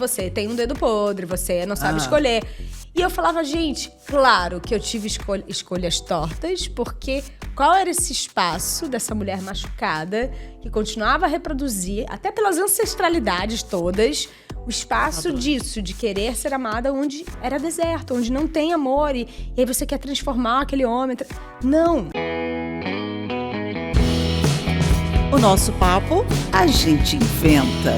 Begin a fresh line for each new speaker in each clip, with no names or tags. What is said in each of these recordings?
você tem um dedo podre, você não sabe escolher. E eu falava, gente, claro que eu tive escolhas tortas, porque qual era esse espaço dessa mulher machucada que continuava a reproduzir, até pelas ancestralidades todas, o espaço disso, de querer ser amada onde era deserto, onde não tem amor, e aí você quer transformar aquele homem. Não!
O nosso papo
A gente inventa.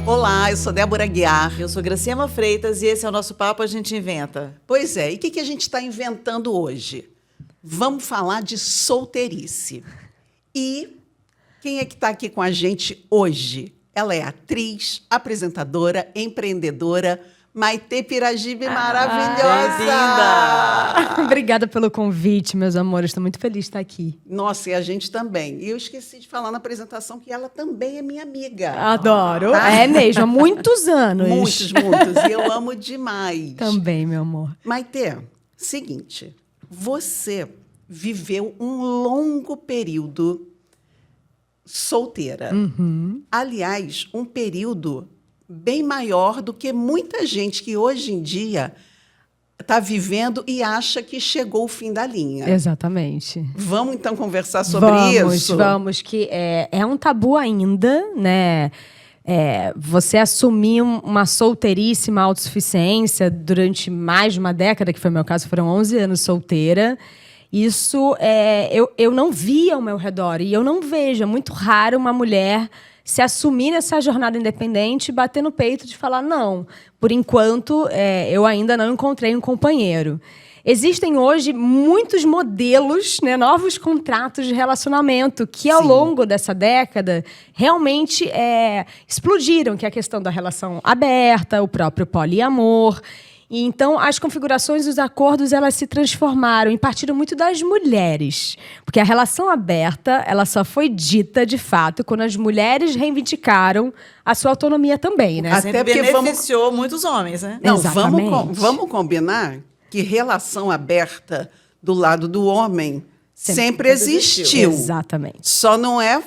Olá, eu sou Débora Guiar.
Eu sou Graciema Freitas e esse é o nosso Papo A Gente Inventa.
Pois é, e o que a gente está inventando hoje? Vamos falar de solteirice. E quem é que está aqui com a gente hoje? Ela é atriz, apresentadora, empreendedora, Maitê Piragibe, maravilhosa!
Bem-vinda!
Obrigada pelo convite, meus amores. Estou muito feliz de estar aqui.
Nossa, e a gente também. E eu esqueci de falar na apresentação que ela também é minha amiga.
Adoro. É mesmo, há muitos anos.
Muitos. E eu amo demais.
Também, meu amor.
Maitê, seguinte, você viveu um longo período solteira. Aliás, um período bem maior do que muita gente que hoje em dia está vivendo e acha que chegou o fim da linha.
Exatamente.
Vamos, então, conversar sobre isso?
Vamos, que é um tabu ainda, né? Você assumir uma solteirice, uma autossuficiência durante mais de uma década, que foi o meu caso, foram 11 anos solteira. Isso eu não via ao meu redor, e eu não vejo. É muito raro uma mulher se assumir nessa jornada independente e bater no peito de falar, não, por enquanto eu ainda não encontrei um companheiro. Existem hoje muitos modelos, né, novos contratos de relacionamento que, ao longo dessa década, realmente explodiram, que é a questão da relação aberta, o próprio poliamor. E, então, as configurações e os acordos, elas se transformaram e partiram muito das mulheres. Porque a relação aberta, ela só foi dita, de fato, quando as mulheres reivindicaram a sua autonomia também, né?
Até porque beneficiou muitos homens, né?
Não,
Exatamente.
vamos combinar que relação aberta do lado do homem sempre existiu.
Exatamente.
Só não é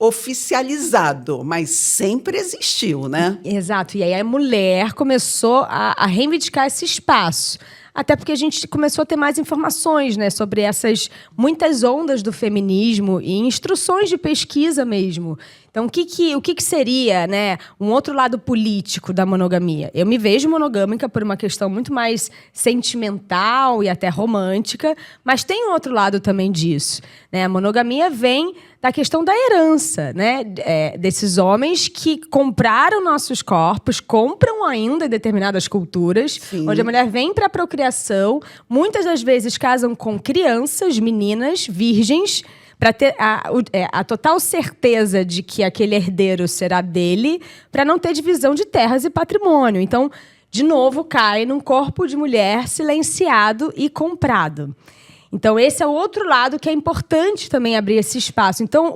oficializado, mas sempre existiu, né?
Exato. E aí a mulher começou a reivindicar esse espaço. Até porque a gente começou a ter mais informações, né, sobre essas muitas ondas do feminismo e instruções de pesquisa mesmo. Então, o que seria, né, um outro lado político da monogamia? Eu me vejo monogâmica por uma questão muito mais sentimental e até romântica, mas tem um outro lado também disso, né? A monogamia vem da questão da herança, né? Desses homens que compraram nossos corpos, compram ainda em determinadas culturas, onde a mulher vem para a procriação, muitas das vezes casam com crianças, meninas, virgens, para ter a total certeza de que aquele herdeiro será dele, para não ter divisão de terras e patrimônio. Então, de novo, cai num corpo de mulher silenciado e comprado. Então, esse é o outro lado que é importante também abrir esse espaço. Então,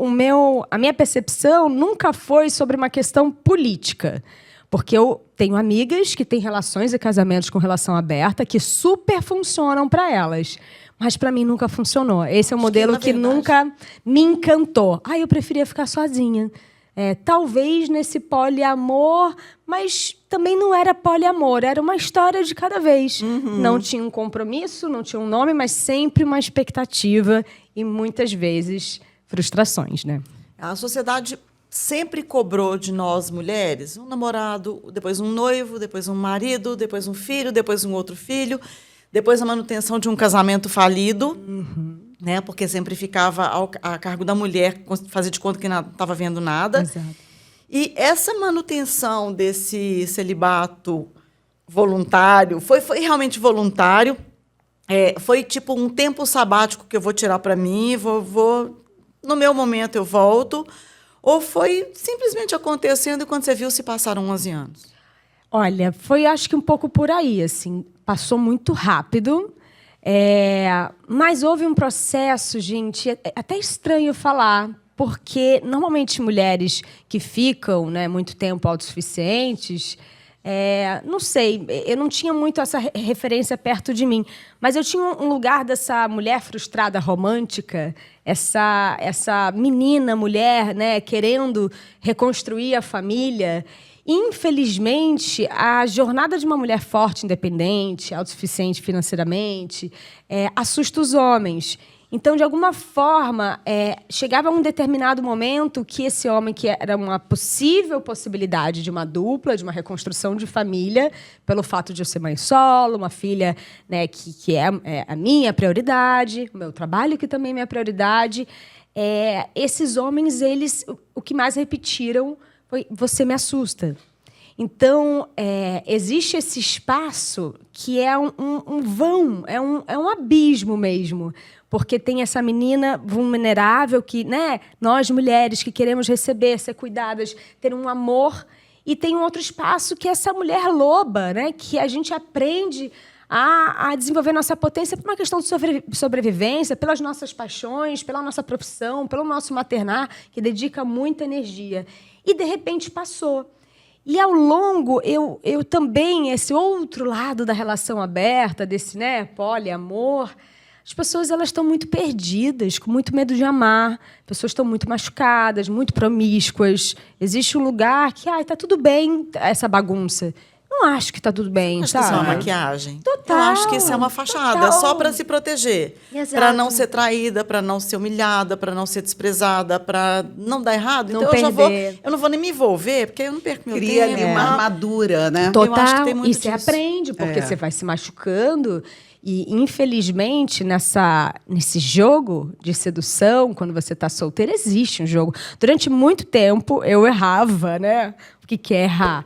a minha percepção nunca foi sobre uma questão política. Porque eu tenho amigas que têm relações e casamentos com relação aberta que super funcionam para elas. Mas para mim nunca funcionou. Esse é um modelo que nunca me encantou. Eu preferia ficar sozinha. Talvez nesse poliamor, mas também não era poliamor, era uma história de cada vez. Não tinha um compromisso, não tinha um nome, mas sempre uma expectativa e muitas vezes frustrações, né?
A sociedade sempre cobrou de nós mulheres um namorado, depois um noivo, depois um marido, depois um filho, depois um outro filho, depois a manutenção de um casamento falido, né? Porque sempre ficava a cargo da mulher fazer de conta que não estava vendo nada.
Exato.
E essa manutenção desse celibato voluntário foi realmente voluntário. Foi tipo um tempo sabático que eu vou tirar para mim, no meu momento eu volto. Ou foi simplesmente acontecendo e quando você viu se passaram 11 anos?
Olha, foi acho que um pouco por aí, assim, passou muito rápido. Mas houve um processo, gente, até estranho falar, porque normalmente mulheres que ficam, né, muito tempo autossuficientes, não sei, eu não tinha muito essa referência perto de mim, mas eu tinha um lugar dessa mulher frustrada romântica, essa menina, mulher, né, querendo reconstruir a família. Infelizmente, a jornada de uma mulher forte, independente, autossuficiente financeiramente, assusta os homens. Então, de alguma forma, chegava um determinado momento que esse homem, que era uma possível possibilidade de uma dupla, de uma reconstrução de família, pelo fato de eu ser mãe solo, uma filha, né, que é a minha prioridade, o meu trabalho que também é minha prioridade, esses homens, eles, o que mais repetiram foi: você me assusta. Então, existe esse espaço que é um vão, é um abismo mesmo, porque tem essa menina vulnerável que, né, nós mulheres que queremos receber, ser cuidadas, ter um amor, e tem um outro espaço que é essa mulher loba, né, que a gente aprende a desenvolver nossa potência por uma questão de sobrevivência, pelas nossas paixões, pela nossa profissão, pelo nosso maternar, que dedica muita energia. E, de repente, passou. E, ao longo, eu também, esse outro lado da relação aberta, desse, né, poliamor, as pessoas, elas estão muito perdidas, com muito medo de amar. As pessoas estão muito machucadas, muito promíscuas. Existe um lugar que, está tudo bem, essa bagunça. Não acho que está tudo bem,
acho
sabe?
que isso é uma maquiagem.
Total.
Eu acho que isso é uma fachada,
total.
só para se proteger. Para não ser traída, para não ser humilhada, para não ser desprezada, para não dar errado.
Não
então
perder.
eu não vou nem me envolver, porque eu não perco meu
Cria
tempo.
ali uma armadura, né?
Total.
Eu acho que tem muito
E você
disso.
aprende, porque você vai se machucando. E, infelizmente, nesse jogo de sedução, quando você está solteira, existe um jogo. Durante muito tempo, eu errava, né? O que é errar?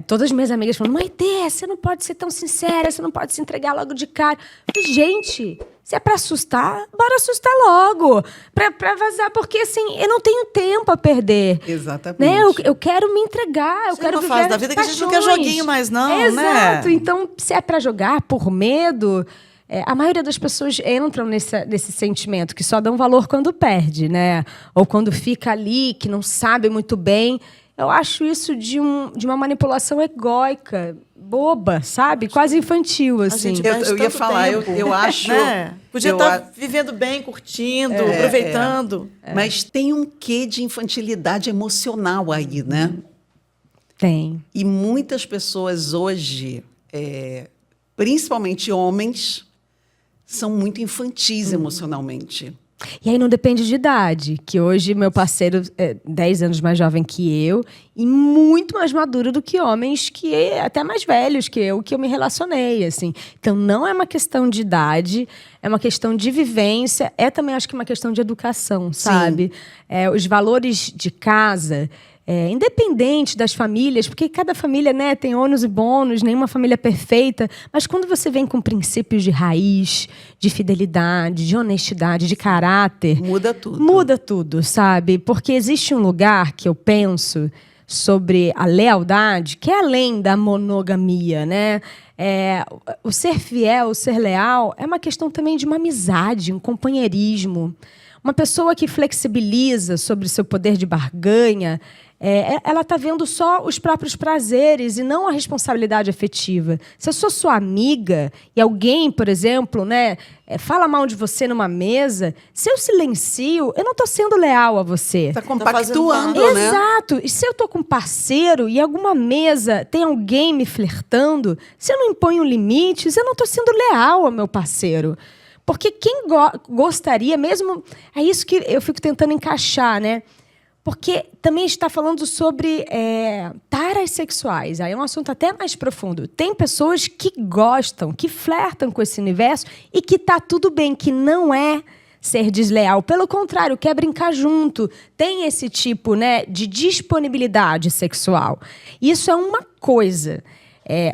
Todas as minhas amigas falam: Maitê, você não pode ser tão sincera, você não pode se entregar logo de cara. Eu falei: gente, se é para assustar, bora assustar logo. Para vazar, porque assim, eu não tenho tempo a perder.
Exatamente.
Né? Eu quero me entregar, eu quero
uma
viver
fase da vida que a gente não quer
paixões.
joguinho mais não,
Exato.
né?
Então, se é para jogar por medo, a maioria das pessoas entram nesse sentimento, que só dão valor quando perde, né? Ou quando fica ali, que não sabe muito bem. Eu acho isso de uma manipulação egóica, boba, sabe? Quase infantil, assim.
gente
Eu ia
tanto
falar,
tempo,
eu acho...
né? Podia estar vivendo bem, curtindo, aproveitando.
Mas tem um quê de infantilidade emocional aí, né?
Tem.
E muitas pessoas hoje, principalmente homens, são muito infantis emocionalmente.
E aí não depende de idade, que hoje meu parceiro é 10 anos mais jovem que eu e muito mais maduro do que homens que até mais velhos que eu me relacionei, assim. Então não é uma questão de idade, é uma questão de vivência, também acho que uma questão de educação, sabe? Os valores de casa, independente das famílias, porque cada família, né, tem ônus e bônus, nenhuma família é perfeita, mas quando você vem com princípios de raiz, de fidelidade, de honestidade, de caráter...
Muda tudo.
Muda tudo, sabe? Porque existe um lugar que eu penso sobre a lealdade, que é além da monogamia, né? O ser fiel, o ser leal, é uma questão também de uma amizade, um companheirismo. Uma pessoa que flexibiliza sobre seu poder de barganha, ela está vendo só os próprios prazeres e não a responsabilidade afetiva. Se eu sou sua amiga e alguém, por exemplo, né, fala mal de você numa mesa, se eu silencio, eu não estou sendo leal a você.
Está compactuando, né?
Exato. E se eu estou com um parceiro e em alguma mesa tem alguém me flertando, se eu não imponho limites, eu não estou sendo leal ao meu parceiro. Porque quem gostaria mesmo... É isso que eu fico tentando encaixar, né? Porque também está falando sobre taras sexuais. Aí é um assunto até mais profundo. Tem pessoas que gostam, que flertam com esse universo e que está tudo bem, que não é ser desleal. Pelo contrário, quer brincar junto. Tem esse tipo, né, de disponibilidade sexual. Isso é uma coisa...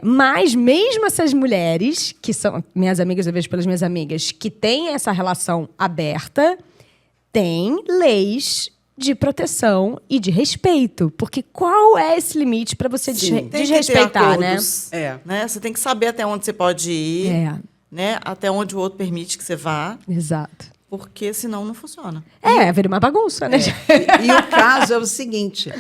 mas mesmo essas mulheres, que são minhas amigas, eu vejo pelas minhas amigas, que têm essa relação aberta, têm leis de proteção e de respeito. Porque qual é esse limite para você desrespeitar, né?
Né? Você tem que saber até onde você pode ir, né? Até onde o outro permite que você vá.
Exato.
Porque senão não funciona.
Vira uma bagunça, né?
E o caso é o seguinte...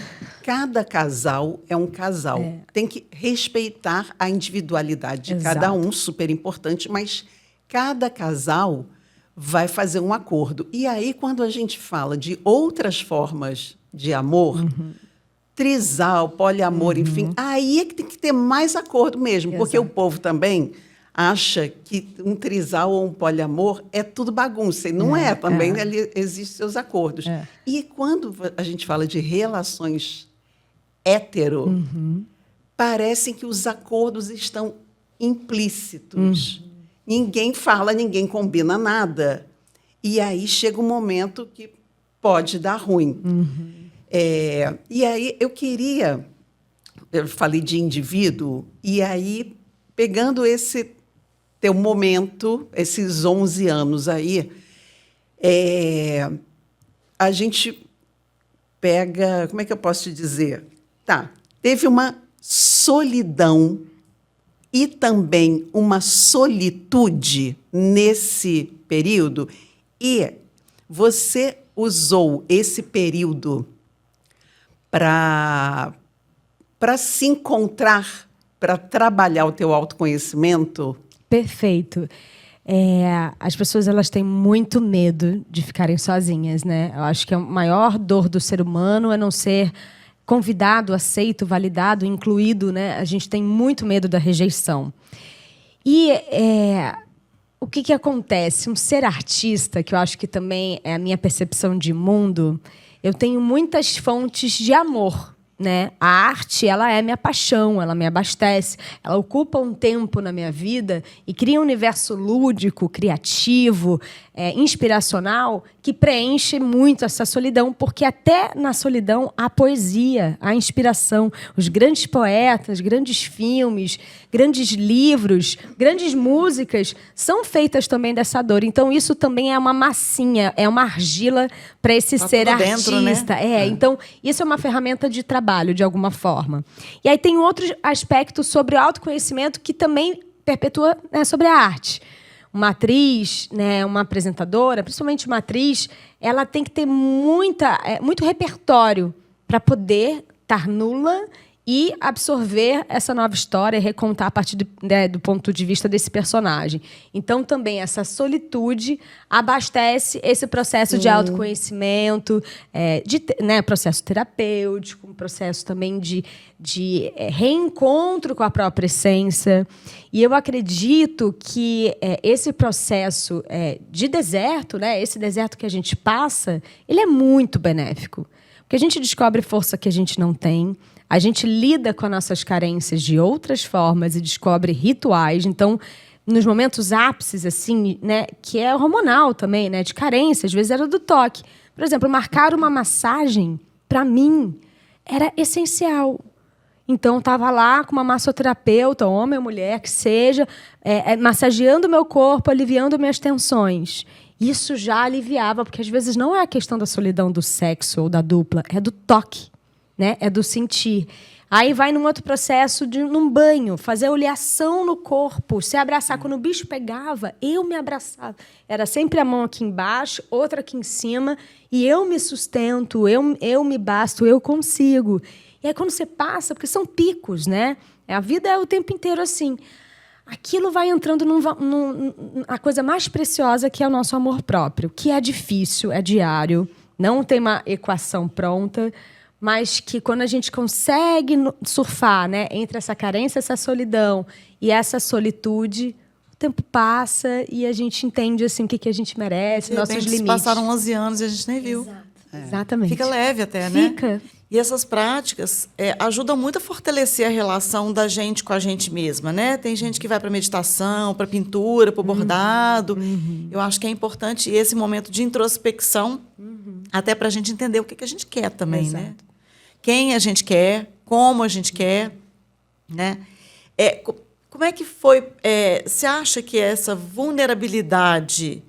Cada casal é um casal. Tem que respeitar a individualidade de cada um, super importante, mas cada casal vai fazer um acordo. E aí, quando a gente fala de outras formas de amor, trisal, poliamor, enfim, aí é que tem que ter mais acordo mesmo, porque o povo também acha que um trisal ou um poliamor é tudo bagunça, e não é também, ali existem seus acordos. E quando a gente fala de relações hétero, parece que os acordos estão implícitos. Ninguém fala, ninguém combina nada. E aí chega um momento que pode dar ruim. E aí eu falei de indivíduo, e aí, pegando esse teu momento, esses 11 anos aí, a gente pega, como é que eu posso te dizer? Tá, teve uma solidão e também uma solitude nesse período, e você usou esse período para se encontrar, para trabalhar o teu autoconhecimento?
Perfeito. As pessoas elas têm muito medo de ficarem sozinhas, né? Eu acho que a maior dor do ser humano é não ser convidado, aceito, validado, incluído, né? A gente tem muito medo da rejeição. E o que acontece? Um ser artista, que eu acho que também é a minha percepção de mundo, eu tenho muitas fontes de amor, né? A arte, ela é minha paixão, ela me abastece, ela ocupa um tempo na minha vida e cria um universo lúdico, criativo, inspiracional, que preenche muito essa solidão, porque até na solidão há poesia, há inspiração. Os grandes poetas, grandes filmes, grandes livros, grandes músicas são feitas também dessa dor. Então, isso também é uma massinha, é uma argila para esse ser artista. Dentro, né? Então, isso é uma ferramenta de trabalho, de alguma forma. E aí tem outro aspecto sobre o autoconhecimento que também perpetua, né, sobre a arte. Uma atriz, né, uma apresentadora, principalmente uma atriz, ela tem que ter muito repertório para poder estar nula e absorver essa nova história e recontar a partir do ponto de vista desse personagem. Então, também, essa solitude abastece esse processo de autoconhecimento, processo terapêutico, um processo também de reencontro com a própria essência. E eu acredito que esse processo de deserto, né, esse deserto que a gente passa, ele é muito benéfico. Porque a gente descobre força que a gente não tem, a gente lida com as nossas carências de outras formas e descobre rituais. Então, nos momentos ápices, assim, né, que é hormonal também, né, de carência, às vezes era do toque. Por exemplo, marcar uma massagem, para mim, era essencial. Então, estava lá com uma massoterapeuta, homem ou mulher, que seja, massageando o meu corpo, aliviando minhas tensões. Isso já aliviava, porque às vezes não é a questão da solidão do sexo ou da dupla, é do toque. Né? É do sentir. Aí vai num outro processo, num banho, fazer oleação no corpo, se abraçar. Quando o bicho pegava, eu me abraçava. Era sempre a mão aqui embaixo, outra aqui em cima, e eu me sustento, eu me basto, eu consigo. E aí quando você passa, porque são picos, né? A vida é o tempo inteiro assim. Aquilo vai entrando a coisa mais preciosa, que é o nosso amor próprio, que é difícil, é diário, não tem uma equação pronta, mas que quando a gente consegue surfar, né, entre essa carência, essa solidão e essa solitude, o tempo passa e a gente entende assim, o que a gente merece, nossos limites.
Passaram 11 anos e a gente nem viu.
Exato. Exatamente.
Fica leve até, né?
Fica.
E essas práticas ajudam muito a fortalecer a relação da gente com a gente mesma, né? Tem gente que vai para meditação, para pintura, para o bordado. Eu acho que é importante esse momento de introspecção, até para a gente entender o que a gente quer também, né? Quem a gente quer, como a gente quer, né? Como é que foi? Você acha que essa vulnerabilidade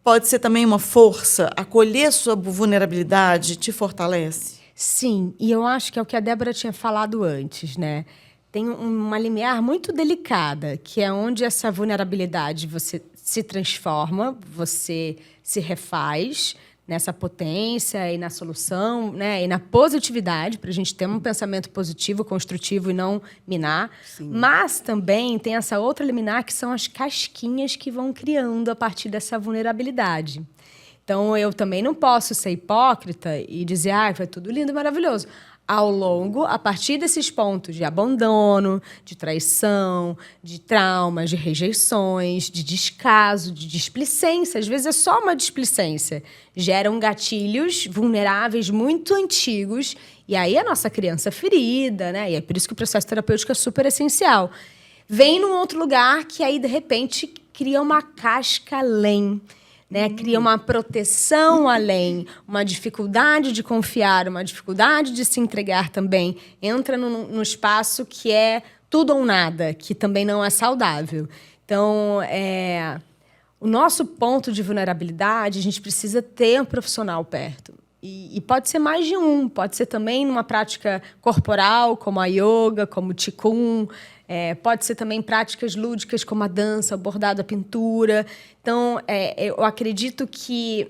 pode ser também uma força? Acolher sua vulnerabilidade te fortalece?
Sim, e eu acho que é o que a Débora tinha falado antes, né? Tem uma limiar muito delicada, que é onde essa vulnerabilidade você se transforma, você se refaz nessa potência e na solução, né? E na positividade, para a gente ter um pensamento positivo, construtivo e não minar. Sim. Mas também tem essa outra liminar, que são as casquinhas que vão criando a partir dessa vulnerabilidade. Então, eu também não posso ser hipócrita e dizer, foi tudo lindo e maravilhoso. A partir desses pontos de abandono, de traição, de traumas, de rejeições, de descaso, de displicência, às vezes é só uma displicência, geram gatilhos vulneráveis muito antigos, e aí a nossa criança ferida, né? E é por isso que o processo terapêutico é super essencial. Vem num outro lugar que aí, de repente, cria uma casca além, né? Cria uma proteção além, uma dificuldade de confiar, uma dificuldade de se entregar também. Entra no espaço que é tudo ou nada, que também não é saudável. Então, o nosso ponto de vulnerabilidade, a gente precisa ter um profissional perto. E pode ser mais de um, pode ser também numa prática corporal, como a yoga, como o qigong, pode ser também práticas lúdicas, como a dança, o bordado, a pintura. Então, eu acredito que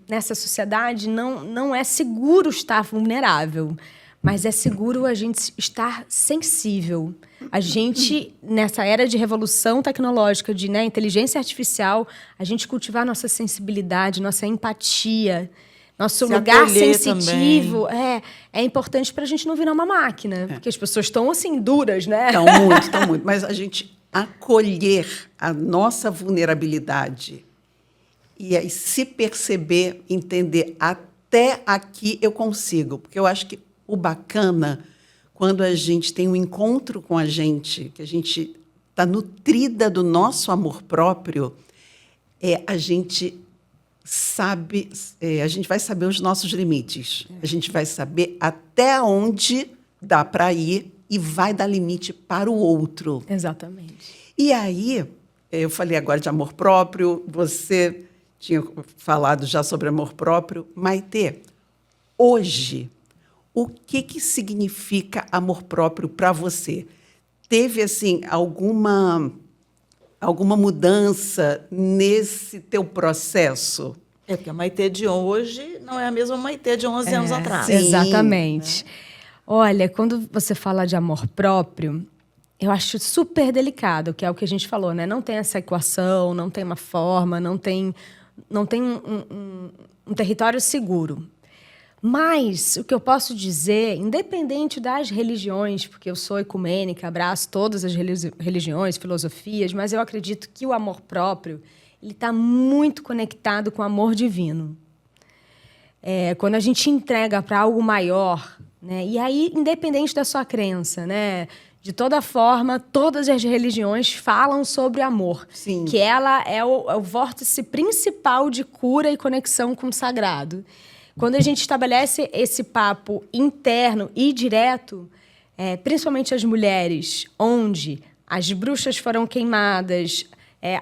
nessa sociedade, não é seguro estar vulnerável, mas é seguro a gente estar sensível. A gente, nessa era de revolução tecnológica, de inteligência artificial, a gente cultivar nossa sensibilidade, nossa empatia, nosso lugar sensitivo é importante para a gente não virar uma máquina. Porque as pessoas estão, assim, duras, né?
Estão muito. Mas a gente acolher a nossa vulnerabilidade e aí se perceber, entender, até aqui eu consigo. Porque eu acho que o bacana, quando a gente tem um encontro com a gente, que a gente está nutrida do nosso amor próprio, a gente vai saber os nossos limites. A gente vai saber até onde dá para ir e vai dar limite para o outro.
Exatamente.
E aí, eu falei agora de amor próprio, você tinha falado já sobre amor próprio. Maitê, hoje, o que significa amor próprio para você? Teve, assim, alguma mudança nesse teu processo?
Porque a Maitê de hoje não é a mesma Maitê de 11 anos atrás.
Sim, exatamente. Olha, quando você fala de amor próprio, eu acho super delicado, que é o que a gente falou, né? Não tem essa equação, não tem uma forma, não tem um território seguro. Mas o que eu posso dizer, independente das religiões, porque eu sou ecumênica, abraço todas as religiões, filosofias, mas eu acredito que o amor próprio ele está muito conectado com o amor divino. Quando a gente entrega para algo maior, né? E aí, independente da sua crença, né? De toda forma, todas as religiões falam sobre amor.
Sim.
Que ela é o vórtice principal de cura e conexão com o sagrado. Quando a gente estabelece esse papo interno e direto, principalmente as mulheres, onde as bruxas foram queimadas,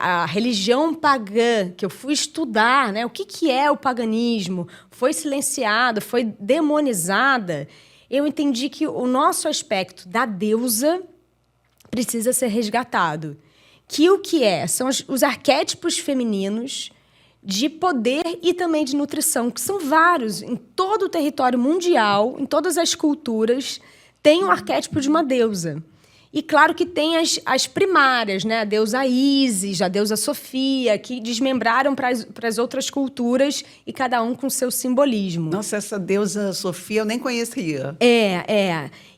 a religião pagã, que eu fui estudar, né, o que é o paganismo, foi silenciada, foi demonizada, eu entendi que o nosso aspecto da deusa precisa ser resgatado. Que o que são os arquétipos femininos de poder e também de nutrição, que são vários. Em todo o território mundial, em todas as culturas, tem um arquétipo de uma deusa. E claro que tem as primárias, né? A deusa Ísis, a deusa Sofia, que desmembraram para as outras culturas e cada um com seu simbolismo.
Nossa, essa deusa Sofia eu nem conhecia.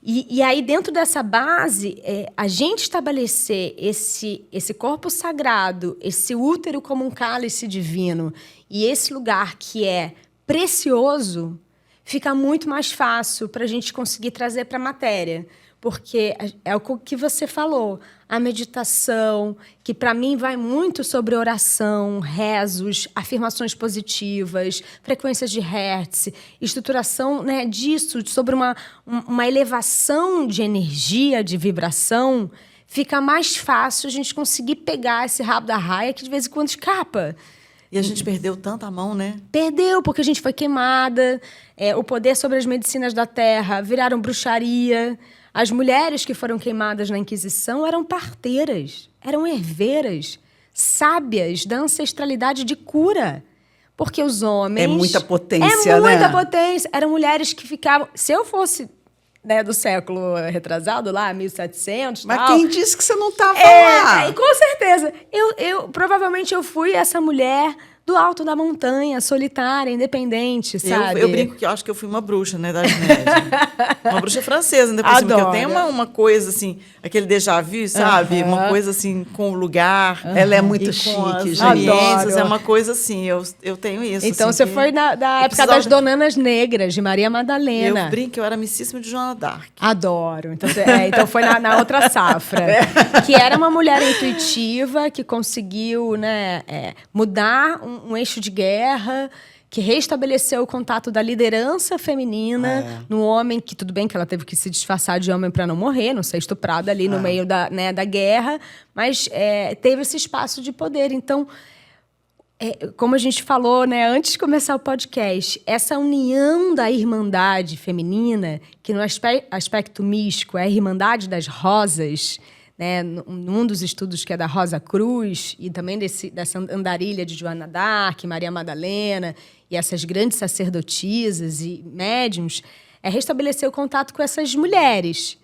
E aí, dentro dessa base, a gente estabelecer esse corpo sagrado, esse útero como um cálice divino e esse lugar que é precioso, fica muito mais fácil para a gente conseguir trazer para a matéria. Porque é o que você falou, a meditação, que para mim vai muito sobre oração, rezos, afirmações positivas, frequências de Hertz, estruturação, né, disso, sobre uma elevação de energia, de vibração, fica mais fácil a gente conseguir pegar esse rabo da raia que de vez em quando escapa.
E a gente perdeu tanta mão, né?
Perdeu, porque a gente foi queimada, o poder sobre as medicinas da terra viraram bruxaria. As mulheres que foram queimadas na Inquisição eram parteiras, eram herveiras, sábias da ancestralidade de cura. Porque os homens...
É muita potência, né?
É muita potência. Eram mulheres que ficavam... Se eu fosse, né, do século retrasado, lá, 1700,
Mas
tal,
quem disse que você não estava lá?
Com certeza. Provavelmente eu fui essa mulher do alto da montanha, solitária, independente, sabe?
Eu brinco que eu acho que eu fui uma bruxa, né, Idade Média. Uma bruxa francesa, ainda por cima, porque eu tenho uma coisa, assim, aquele déjà vu, sabe? Uma coisa, assim, com o lugar.
Ela é muito
e com
chique,
as
gente.
experiências, é uma coisa assim, eu tenho isso.
Então,
assim,
você
que
foi da época
precisava
das Donanas Negras, de Maria Madalena.
Eu brinco que eu era amicíssima de Joana d'Arc.
Adoro. Então foi na outra safra. Que era uma mulher intuitiva, que conseguiu, né, mudar um eixo de guerra, que restabeleceu o contato da liderança feminina no homem, que tudo bem que ela teve que se disfarçar de homem para não morrer, não ser estuprada ali no meio da guerra, mas teve esse espaço de poder. Então, como a gente falou, né, antes de começar o podcast, essa união da irmandade feminina, que no aspecto místico é a irmandade das rosas, né, num dos estudos que é da Rosa Cruz, e também dessa andarilha de Joana d'Arc, Maria Madalena, e essas grandes sacerdotisas e médiuns, é restabelecer o contato com essas mulheres.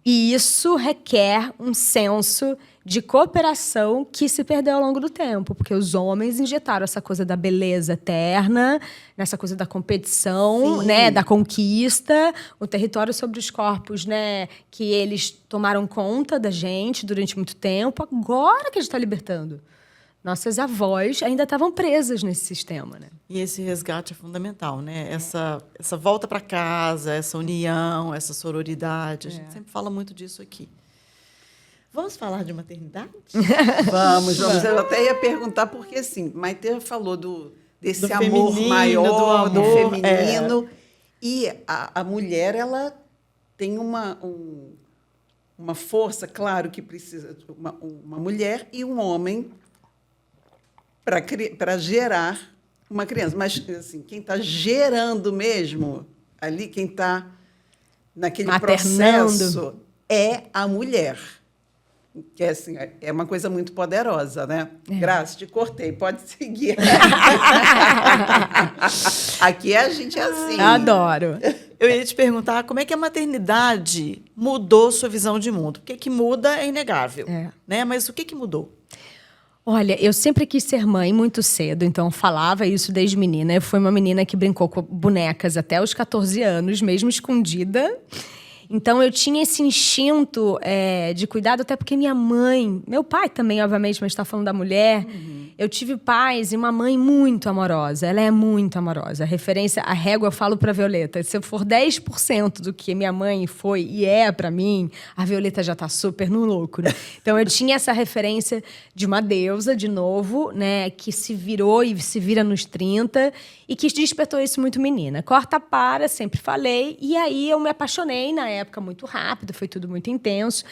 E isso requer um senso de cooperação que se perdeu ao longo do tempo, porque os homens injetaram essa coisa da beleza eterna, nessa coisa da competição, né, da conquista, o território sobre os corpos, né, que eles tomaram conta da gente durante muito tempo. Agora que a gente está libertando. Nossas avós ainda estavam presas nesse sistema, né?
E esse resgate é fundamental, né? Essa volta para casa, essa união, essa sororidade. A gente sempre fala muito disso aqui. Vamos falar de maternidade?
Vamos. Eu até ia perguntar, porque, assim, Maite falou desse
Do
amor
feminino,
maior,
do
do
amor,
feminino. E a mulher, ela tem uma força, claro, que precisa de uma mulher e um homem para gerar uma criança. Mas, assim, quem está gerando mesmo, ali, quem está naquele processo, é a mulher. Que assim, é uma coisa muito poderosa, né? Graça, te cortei, pode seguir. Aqui a gente é assim.
Adoro.
Eu ia te perguntar como é que a maternidade mudou sua visão de mundo. O que muda é inegável, né? Mas o que mudou?
Olha, eu sempre quis ser mãe muito cedo, então falava isso desde menina. Eu fui uma menina que brincou com bonecas até os 14 anos, mesmo escondida. Então, eu tinha esse instinto de cuidado, até porque minha mãe... Meu pai também, obviamente, mas está falando da mulher. Eu tive pais e uma mãe muito amorosa. Ela é muito amorosa. A régua, eu falo para a Violeta, se eu for 10% do que minha mãe foi e é para mim, a Violeta já está super no lucro. Então, eu tinha essa referência de uma deusa, de novo, né, que se virou e se vira nos 30 e que despertou isso muito menina. Corta para, sempre falei. E aí, eu me apaixonei na época muito rápido, foi tudo muito intenso.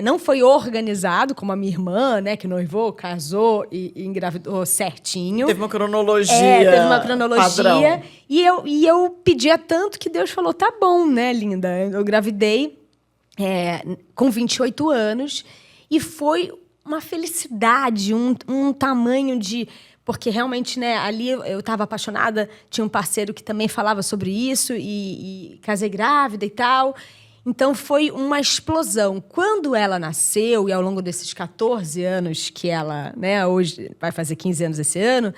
Não foi organizado, como a minha irmã, né, que noivou, casou e engravidou certinho.
Teve uma cronologia.
Teve uma cronologia.
Padrão.
E eu pedia tanto que Deus falou: tá bom, né, linda? Eu gravidei com 28 anos e foi uma felicidade, um tamanho de... Porque realmente, né, ali eu estava apaixonada, tinha um parceiro que também falava sobre isso e casei grávida e tal. Então, foi uma explosão. Quando ela nasceu, e ao longo desses 14 anos que ela, né, hoje vai fazer 15 anos esse ano,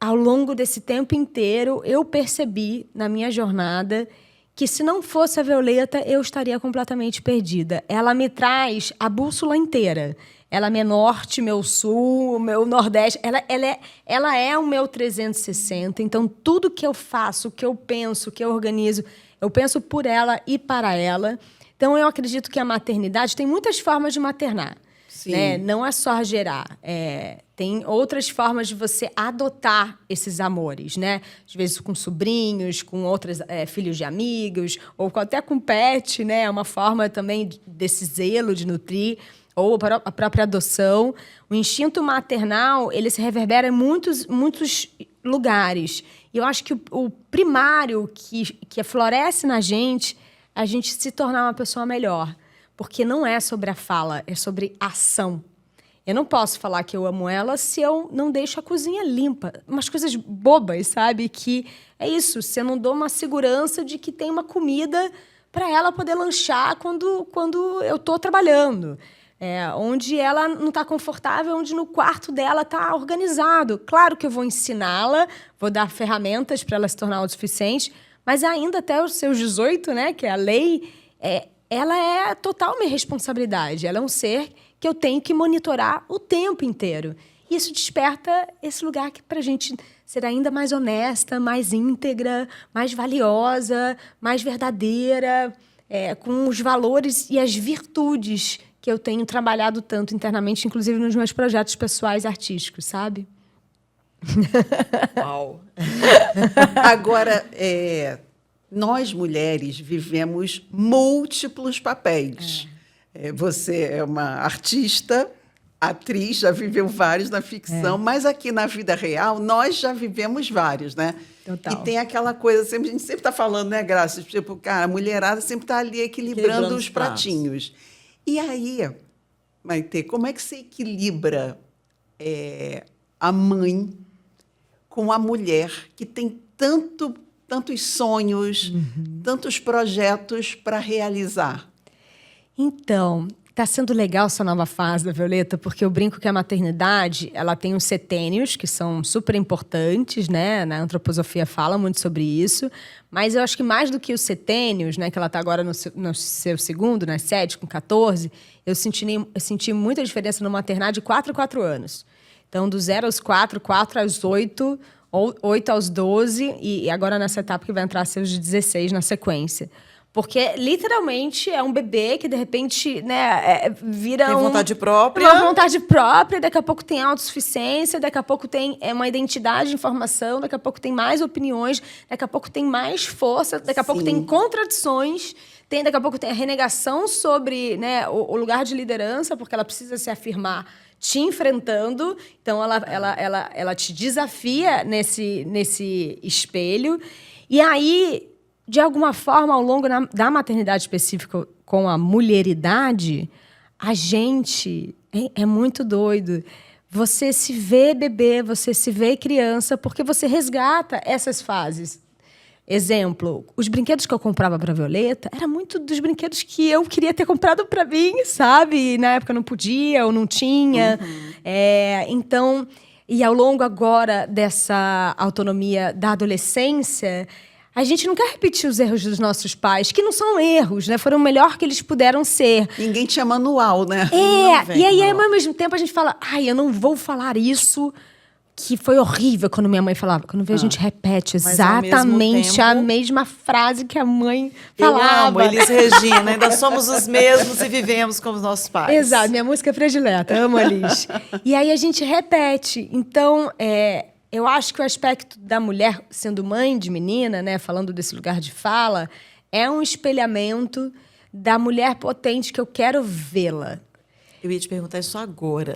ao longo desse tempo inteiro, eu percebi na minha jornada que se não fosse a Violeta, eu estaria completamente perdida. Ela me traz a bússola inteira. Ela é meu norte, meu sul, meu nordeste. Ela é o meu 360. Então, tudo que eu faço, que eu penso, que eu organizo, eu penso por ela e para ela. Então, eu acredito que a maternidade tem muitas formas de maternar.
Sim.
Né? Não é só gerar. Tem outras formas de você adotar esses amores, né? Às vezes com sobrinhos, com outros filhos de amigos, ou até com pet, né? É uma forma também desse zelo de nutrir, ou a própria adoção. O instinto maternal, ele se reverbera em muitos lugares. E eu acho que o primário que floresce na gente, a gente se tornar uma pessoa melhor. Porque não é sobre a fala, é sobre a ação. Eu não posso falar que eu amo ela se eu não deixo a cozinha limpa. Umas coisas bobas, sabe? Que é isso, se eu não dou uma segurança de que tem uma comida para ela poder lanchar quando eu estou trabalhando. onde ela não está confortável, onde no quarto dela está organizado. Claro que eu vou ensiná-la, vou dar ferramentas para ela se tornar autossuficiente, mas ainda até os seus 18, né, que é a lei, ela é total minha responsabilidade. Ela é um ser que eu tenho que monitorar o tempo inteiro. E isso desperta esse lugar que, para a gente ser ainda mais honesta, mais íntegra, mais valiosa, mais verdadeira, com os valores e as virtudes que eu tenho trabalhado tanto internamente, inclusive nos meus projetos pessoais artísticos, sabe?
Uau.
Agora, nós mulheres vivemos múltiplos papéis. Você é uma artista, atriz, já viveu vários na ficção, mas aqui na vida real nós já vivemos vários, né?
Total.
E tem aquela coisa, a gente sempre está falando, né, Graça? Tipo, cara, a mulherada sempre está ali equilibrando os pratinhos. E aí, Maitê, como é que você equilibra a mãe com a mulher que tem tantos sonhos, tantos projetos para realizar?
Então, está sendo legal essa nova fase da Violeta, porque eu brinco que a maternidade, ela tem os setênios, que são super importantes, né? Na antroposofia fala muito sobre isso, mas eu acho que mais do que os setênios, né, que ela está agora no seu segundo, nas 7, com 14, eu senti muita diferença no maternar de 4 a 4 anos. Então, do 0 aos 4, 4 aos 8, 8 aos 12, e agora nessa etapa que vai entrar seus 16 na sequência. Porque, literalmente, é um bebê que, de repente, né, vira
Tem vontade própria.
Uma vontade própria, daqui a pouco tem autossuficiência, daqui a pouco tem uma identidade de informação, daqui a pouco tem mais opiniões, daqui a pouco tem mais força, daqui a pouco tem contradições, daqui a pouco tem a renegação sobre, né, o lugar de liderança, porque ela precisa se afirmar te enfrentando. Então, ela te desafia nesse espelho. E aí, de alguma forma, ao longo da maternidade específica com a mulheridade, a gente é muito doido. Você se vê bebê, você se vê criança, porque você resgata essas fases. Exemplo, os brinquedos que eu comprava para Violeta era muito dos brinquedos que eu queria ter comprado para mim, sabe? Na época não podia ou não tinha. Então, e ao longo agora dessa autonomia da adolescência, a gente não quer repetir os erros dos nossos pais, que não são erros, né? Foram o melhor que eles puderam ser.
Ninguém tinha manual, né?
E aí, ao mesmo tempo, a gente fala, eu não vou falar isso, que foi horrível quando minha mãe falava. Quando vê, a gente repete exatamente a mesma frase que a mãe falava.
Eu amo Elis Regina, ainda somos os mesmos e vivemos como os nossos pais.
Exato, minha música predileta, amo a Elis. E aí a gente repete. Então, eu acho que o aspecto da mulher sendo mãe de menina, né, falando desse lugar de fala, é um espelhamento da mulher potente que eu quero vê-la.
Eu ia te perguntar isso agora.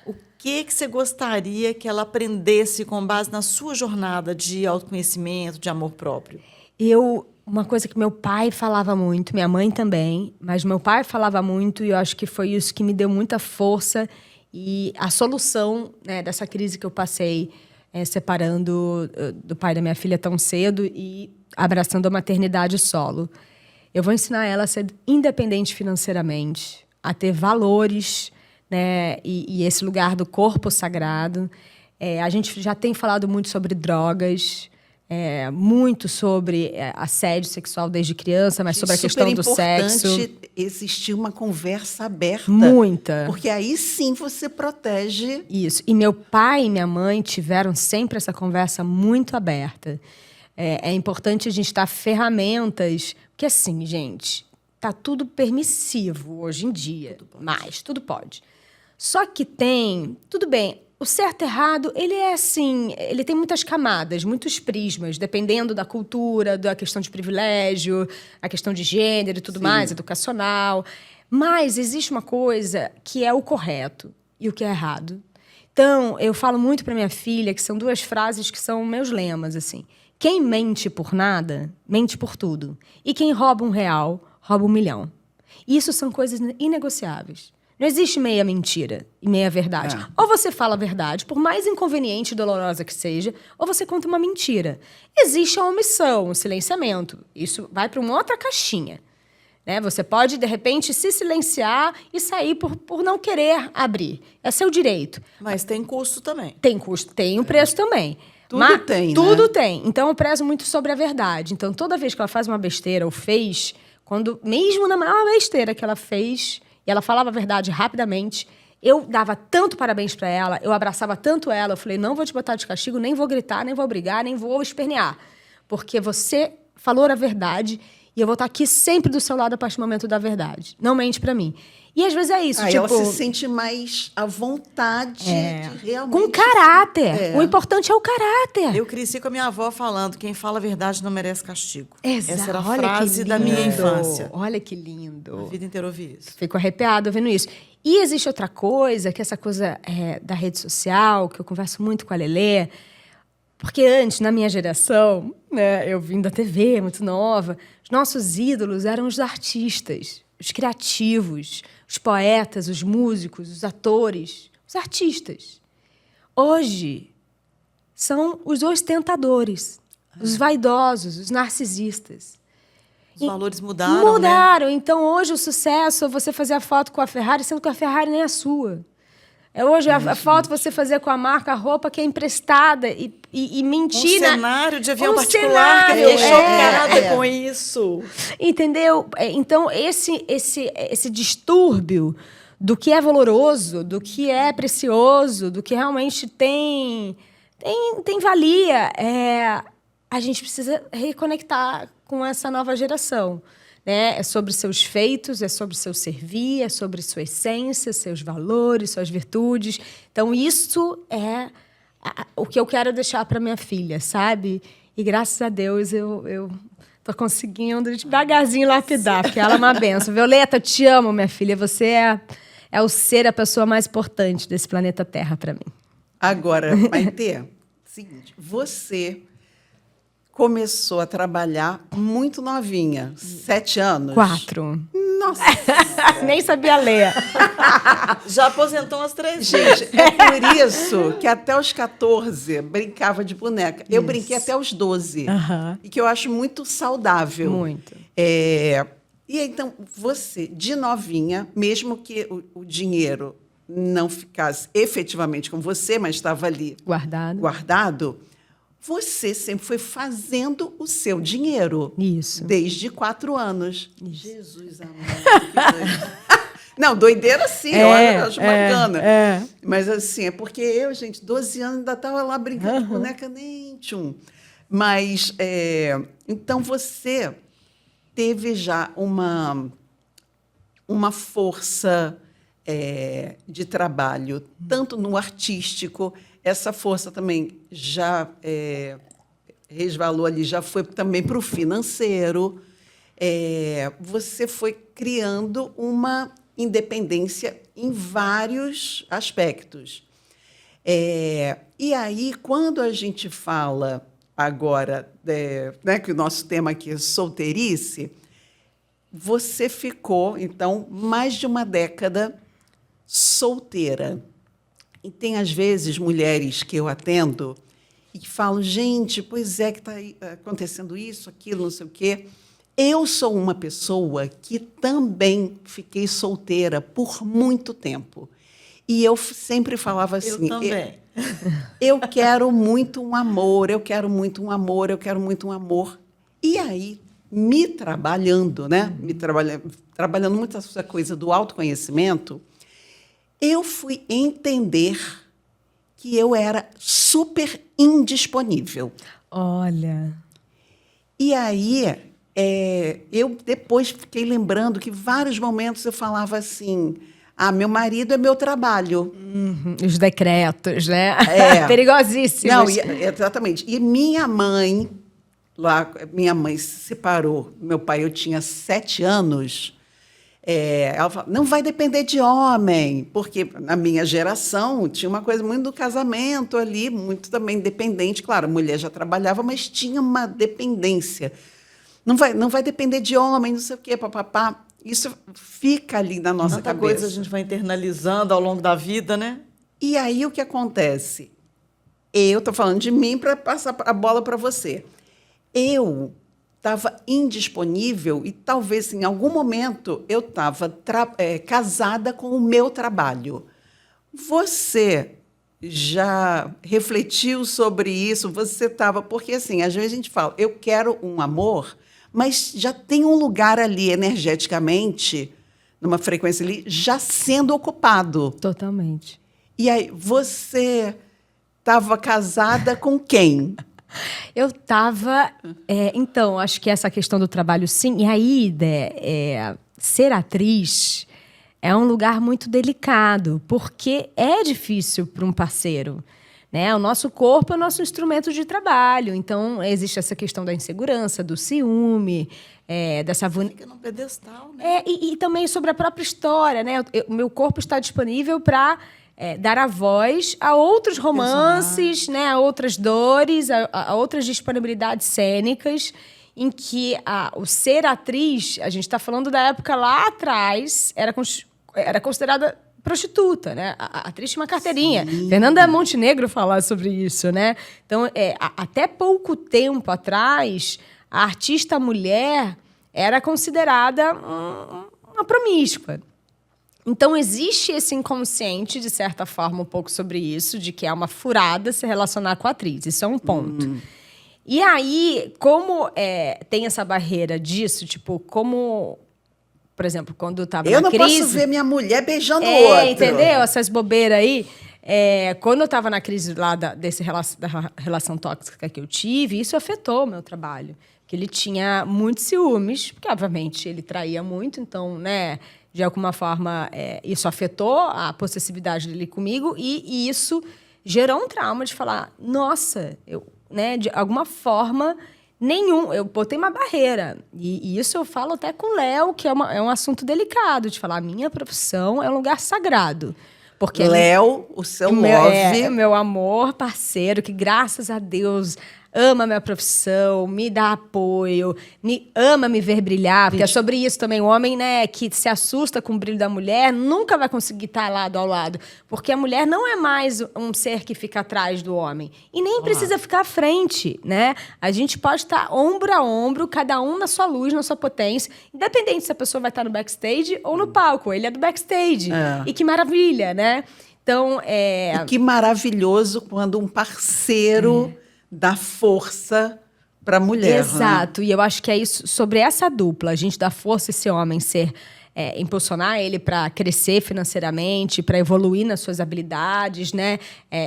O
que você gostaria que ela aprendesse com base na sua jornada de autoconhecimento, de amor próprio?
Uma coisa que meu pai falava muito, minha mãe também, mas meu pai falava muito e eu acho que foi isso que me deu muita força e a solução, né, dessa crise que eu passei, separando do pai da minha filha tão cedo e abraçando a maternidade solo. Eu vou ensinar ela a ser independente financeiramente, a ter valores, né, e esse lugar do corpo sagrado. A gente já tem falado muito sobre drogas, muito sobre assédio sexual desde criança, mas sobre a questão do sexo.
É importante existir uma conversa aberta.
Muita.
Porque aí sim você protege.
Isso. E meu pai e minha mãe tiveram sempre essa conversa muito aberta. É importante a gente dar ferramentas, porque assim, gente, tá tudo permissivo hoje em dia, mas tudo pode. Só que tudo bem, o certo e errado, ele é assim, ele tem muitas camadas, muitos prismas, dependendo da cultura, da questão de privilégio, a questão de gênero e tudo mais, educacional. Mas existe uma coisa que é o correto e o que é errado. Então, eu falo muito para minha filha, que são 2 frases que são meus lemas, assim. Quem mente por nada, mente por tudo. E quem rouba R$1, rouba 1 milhão. Isso são coisas inegociáveis. Não existe meia mentira e meia verdade. Ou você fala a verdade, por mais inconveniente e dolorosa que seja, ou você conta uma mentira. Existe a omissão, o silenciamento. Isso vai para uma outra caixinha. né? Você pode, de repente, se silenciar e sair por não querer abrir. É seu direito.
Mas tem custo também.
Tem custo, tem um preço também.
Tudo tem, né?
Tudo tem. Então, eu prezo muito sobre a verdade. Então, toda vez que ela faz uma besteira ou fez, mesmo na maior besteira que ela fez, e ela falava a verdade rapidamente, eu dava tanto parabéns pra ela, eu abraçava tanto ela, eu falei, não vou te botar de castigo, nem vou gritar, nem vou brigar, nem vou espernear. Porque você falou a verdade e eu vou estar aqui sempre do seu lado a partir do momento da verdade. Não mente pra mim. E às vezes é isso,
Aí
tipo...
ela se sente mais à vontade de realmente...
Com caráter. O importante é o caráter.
Eu cresci com a minha avó falando, quem fala a verdade não merece castigo.
Exato.
Essa era a
Olha que
frase da minha
lindo.
infância.
Olha que lindo.
A vida inteira ouvi isso.
Fico arrepiada ouvindo isso. E existe outra coisa, que essa coisa da rede social, que eu converso muito com a Lelê, porque antes, na minha geração, né, eu vim da TV, muito nova, os nossos ídolos eram os artistas, os criativos, os poetas, os músicos, os atores, os artistas. Hoje, são os ostentadores, os vaidosos, os narcisistas.
Os valores mudaram, né?
Mudaram. Então, hoje, o sucesso é você fazer a foto com a Ferrari, sendo que a Ferrari nem é sua. Hoje, a foto você fazer com a marca, a roupa que é emprestada e mentir.
Um cenário de avião
Um
particular, que
cenário,
eu fiquei chocada com isso.
Entendeu? Então, esse distúrbio do que é valoroso, do que é precioso, do que realmente tem valia, a gente precisa reconectar com essa nova geração. Né? É sobre seus feitos, é sobre seu servir, é sobre sua essência, seus valores, suas virtudes. Então, isso é o que eu quero deixar para minha filha, sabe? E, graças a Deus, eu tô conseguindo devagarzinho lapidar, porque ela é uma benção. Violeta, eu te amo, minha filha. Você é o ser, a pessoa mais importante desse planeta Terra para mim.
Agora, Maitê, seguinte, você começou a trabalhar muito novinha, 7 anos.
4.
Nossa!
Nem sabia ler.
Já aposentou umas 3
Gente, é por isso que até os 14 brincava de boneca. Eu brinquei até os 12. E que eu acho muito saudável.
Muito.
E então, você, de novinha, mesmo que o dinheiro não ficasse efetivamente com você, mas estava ali guardado, você sempre foi fazendo o seu dinheiro.
Isso.
Desde 4 anos. Isso. Jesus amado. Não, doideira sim, olha, eu acho bacana. Mas assim, é porque eu, gente, 12 anos ainda estava lá brincando de boneca, nem tchum. Mas, então você teve já uma força de trabalho, tanto no artístico. Essa força também já resvalou ali, já foi também para o financeiro. Você foi criando uma independência em vários aspectos. E aí, quando a gente fala agora, né, que o nosso tema aqui é solteirice, você ficou, então, mais de uma década solteira. E tem, às vezes, mulheres que eu atendo e que falam, gente, pois é que está acontecendo isso, aquilo, não sei o quê. Eu sou uma pessoa que também fiquei solteira por muito tempo. E eu sempre falava assim...
Eu também.
Eu quero muito um amor, eu quero muito um amor, eu quero muito um amor. E aí, me trabalhando, né? Trabalhando muito essa coisa do autoconhecimento, eu fui entender que eu era super indisponível.
Olha.
E aí, eu depois fiquei lembrando que vários momentos eu falava assim, meu marido é meu trabalho.
Os decretos, né? Perigosíssimos.
Não, exatamente. E minha mãe se separou. Meu pai, eu tinha 7 anos... ela fala, não vai depender de homem, porque na minha geração tinha uma coisa muito do casamento ali, muito também dependente. Claro, a mulher já trabalhava, mas tinha uma dependência. Não vai depender de homem, não sei o quê, papapá. Isso fica ali na nossa
Tanta
cabeça.
coisa a gente vai internalizando ao longo da vida, né?
E aí o que acontece? Eu estou falando de mim para passar a bola para você. Eu estava indisponível e talvez em algum momento eu estava casada com o meu trabalho. Você já refletiu sobre isso? Você estava... Porque, assim, às vezes a gente fala, eu quero um amor, mas já tem um lugar ali, energeticamente, numa frequência ali, já sendo ocupado.
Totalmente.
E aí, você estava casada com quem?
Eu estava... então, acho que essa questão do trabalho, sim. E aí, ser atriz é um lugar muito delicado, porque é difícil para um parceiro, né? O nosso corpo é o nosso instrumento de trabalho. Então, existe essa questão da insegurança, do ciúme, dessa...
Fica num pedestal, né?
E também sobre a própria história, né? O meu corpo está disponível para dar a voz a outros romances, né? A outras dores, a outras disponibilidades cênicas, em que o ser atriz, a gente está falando da época lá atrás, era considerada prostituta, né? A atriz tinha uma carteirinha. Sim. Fernanda Montenegro fala sobre isso, né? Então, até pouco tempo atrás, a artista mulher era considerada uma promíscua. Então, existe esse inconsciente, de certa forma, um pouco sobre isso, de que é uma furada se relacionar com a atriz. Isso é um ponto. E aí, como tem essa barreira disso, tipo, como... Por exemplo, quando eu estava na crise...
Eu não posso ver minha mulher beijando outro.
Entendeu? Essas bobeiras aí. Quando eu estava na crise lá da relação tóxica que eu tive, isso afetou o meu trabalho. Porque ele tinha muitos ciúmes, porque, obviamente, ele traía muito. Então, né, de alguma forma, isso afetou a possessividade dele comigo. E isso gerou um trauma de falar, nossa, de alguma forma... eu botei uma barreira. E isso eu falo até com o Léo, que é um assunto delicado, de falar, a minha profissão é um lugar sagrado. Porque
Léo, o seu love...
meu amor, parceiro, que graças a Deus ama a minha profissão, me dá apoio, ama me ver brilhar, porque é sobre isso também. O homem, né, que se assusta com o brilho da mulher, nunca vai conseguir estar lado ao lado, porque a mulher não é mais um ser que fica atrás do homem, e nem precisa ficar à frente, né? A gente pode estar ombro a ombro, cada um na sua luz, na sua potência, independente se a pessoa vai estar no backstage ou no palco. Ele é do backstage. E que maravilha, né? Então,
E que maravilhoso quando um parceiro... dá força para a mulher.
Exato.
Né?
E eu acho que é isso, sobre essa dupla, a gente dá força a esse homem impulsionar ele para crescer financeiramente, para evoluir nas suas habilidades, né?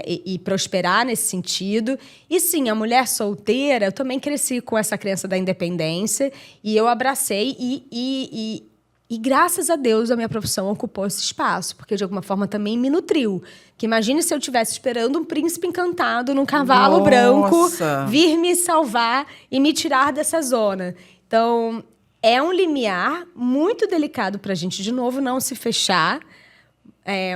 E prosperar nesse sentido. E sim, a mulher solteira, eu também cresci com essa crença da independência e eu abracei e graças a Deus, a minha profissão ocupou esse espaço, porque, de alguma forma, também me nutriu. Que imagine se eu estivesse esperando um príncipe encantado num cavalo branco vir me salvar e me tirar dessa zona. Então, é um limiar muito delicado para a gente, de novo, não se fechar.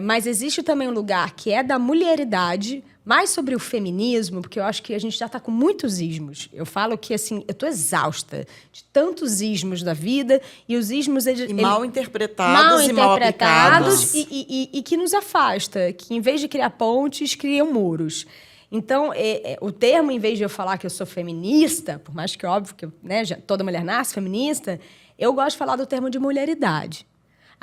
Mas existe também um lugar que é da mulheridade, mais sobre o feminismo, porque eu acho que a gente já está com muitos ismos. Eu falo que, assim, eu estou exausta de tantos ismos da vida, e os ismos...
mal interpretados e mal aplicados.
E que nos afasta, que, em vez de criar pontes, criam muros. Então, o termo, em vez de eu falar que eu sou feminista, por mais que é óbvio que toda mulher nasce feminista, eu gosto de falar do termo de mulheridade.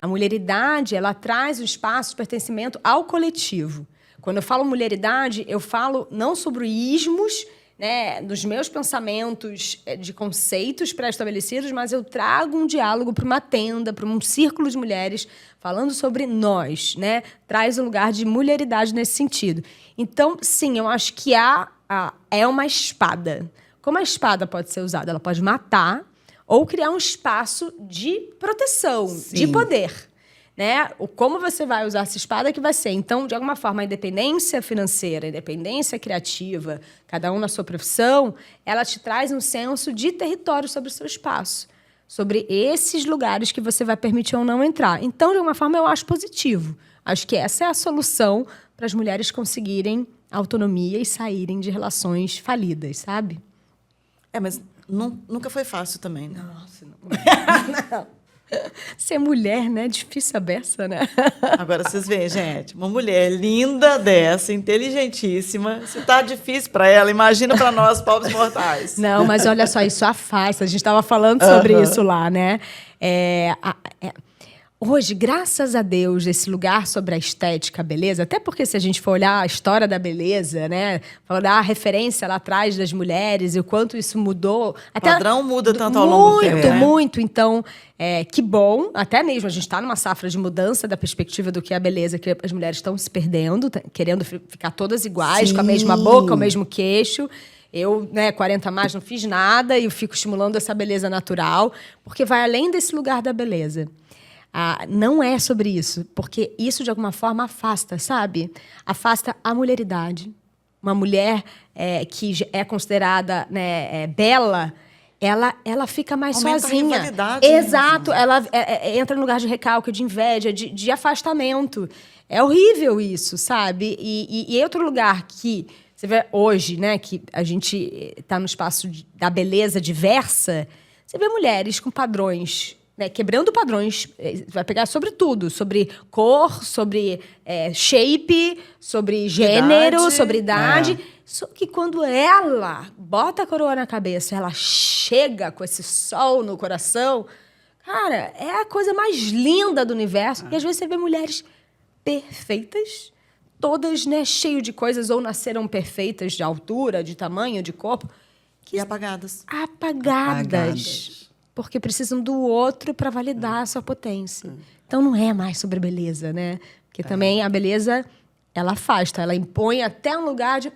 A mulheridade, ela traz um espaço de pertencimento ao coletivo. Quando eu falo mulheridade, eu falo não sobre ismos, né, dos meus pensamentos de conceitos pré-estabelecidos, mas eu trago um diálogo para uma tenda, para um círculo de mulheres, falando sobre nós, né? Traz um lugar de mulheridade nesse sentido. Então, sim, eu acho que é uma espada. Como a espada pode ser usada? Ela pode matar ou criar um espaço de proteção, de poder. Né? Como você vai usar essa espada que vai ser. Então, de alguma forma, a independência financeira, a independência criativa, cada um na sua profissão, ela te traz um senso de território sobre o seu espaço, sobre esses lugares que você vai permitir ou não entrar. Então, de alguma forma, eu acho positivo. Acho que essa é a solução para as mulheres conseguirem autonomia e saírem de relações falidas, sabe?
Mas nunca foi fácil também, né?
Nossa, não. Ser mulher, né? Difícil a beça, né?
Agora vocês veem, gente, uma mulher linda dessa, inteligentíssima, se tá difícil para ela, imagina para nós, pobres mortais.
Não, mas olha só, isso afasta. A gente estava falando sobre isso lá, né? Hoje, graças a Deus, esse lugar sobre a estética, a beleza, até porque se a gente for olhar a história da beleza, né? Falando da referência lá atrás das mulheres e o quanto isso mudou.
O padrão muda tanto ao longo do tempo, né?
Muito. Então, que bom. Até mesmo a gente está numa safra de mudança da perspectiva do que é a beleza, que as mulheres estão se perdendo, querendo ficar todas iguais,
Sim.
com a mesma boca, o mesmo queixo. Eu, 40 a mais, não fiz nada e eu fico estimulando essa beleza natural, porque vai além desse lugar da beleza. Não é sobre isso, porque isso, de alguma forma, afasta, sabe? Afasta a mulheridade. Uma mulher que é considerada bela, ela fica mais
Aumenta
sozinha.
a rivalidade,
Exato.
né?
Ela entra no lugar de recalque, de inveja, de afastamento. É horrível isso, sabe? E outro lugar que você vê hoje, né, que a gente está no espaço da beleza diversa, você vê mulheres com padrões, né, quebrando padrões, vai pegar sobre tudo, sobre cor, sobre shape, sobre gênero, sobre idade. Só que quando ela bota a coroa na cabeça, ela chega com esse sol no coração, cara, é a coisa mais linda do universo. E às vezes você vê mulheres perfeitas, todas, né, cheio de coisas, ou nasceram perfeitas de altura, de tamanho, de corpo.
E apagadas.
Apagadas. Porque precisam do outro para validar a sua potência. Então, não é mais sobre beleza, né? Porque também a beleza, ela afasta, ela impõe até um lugar de,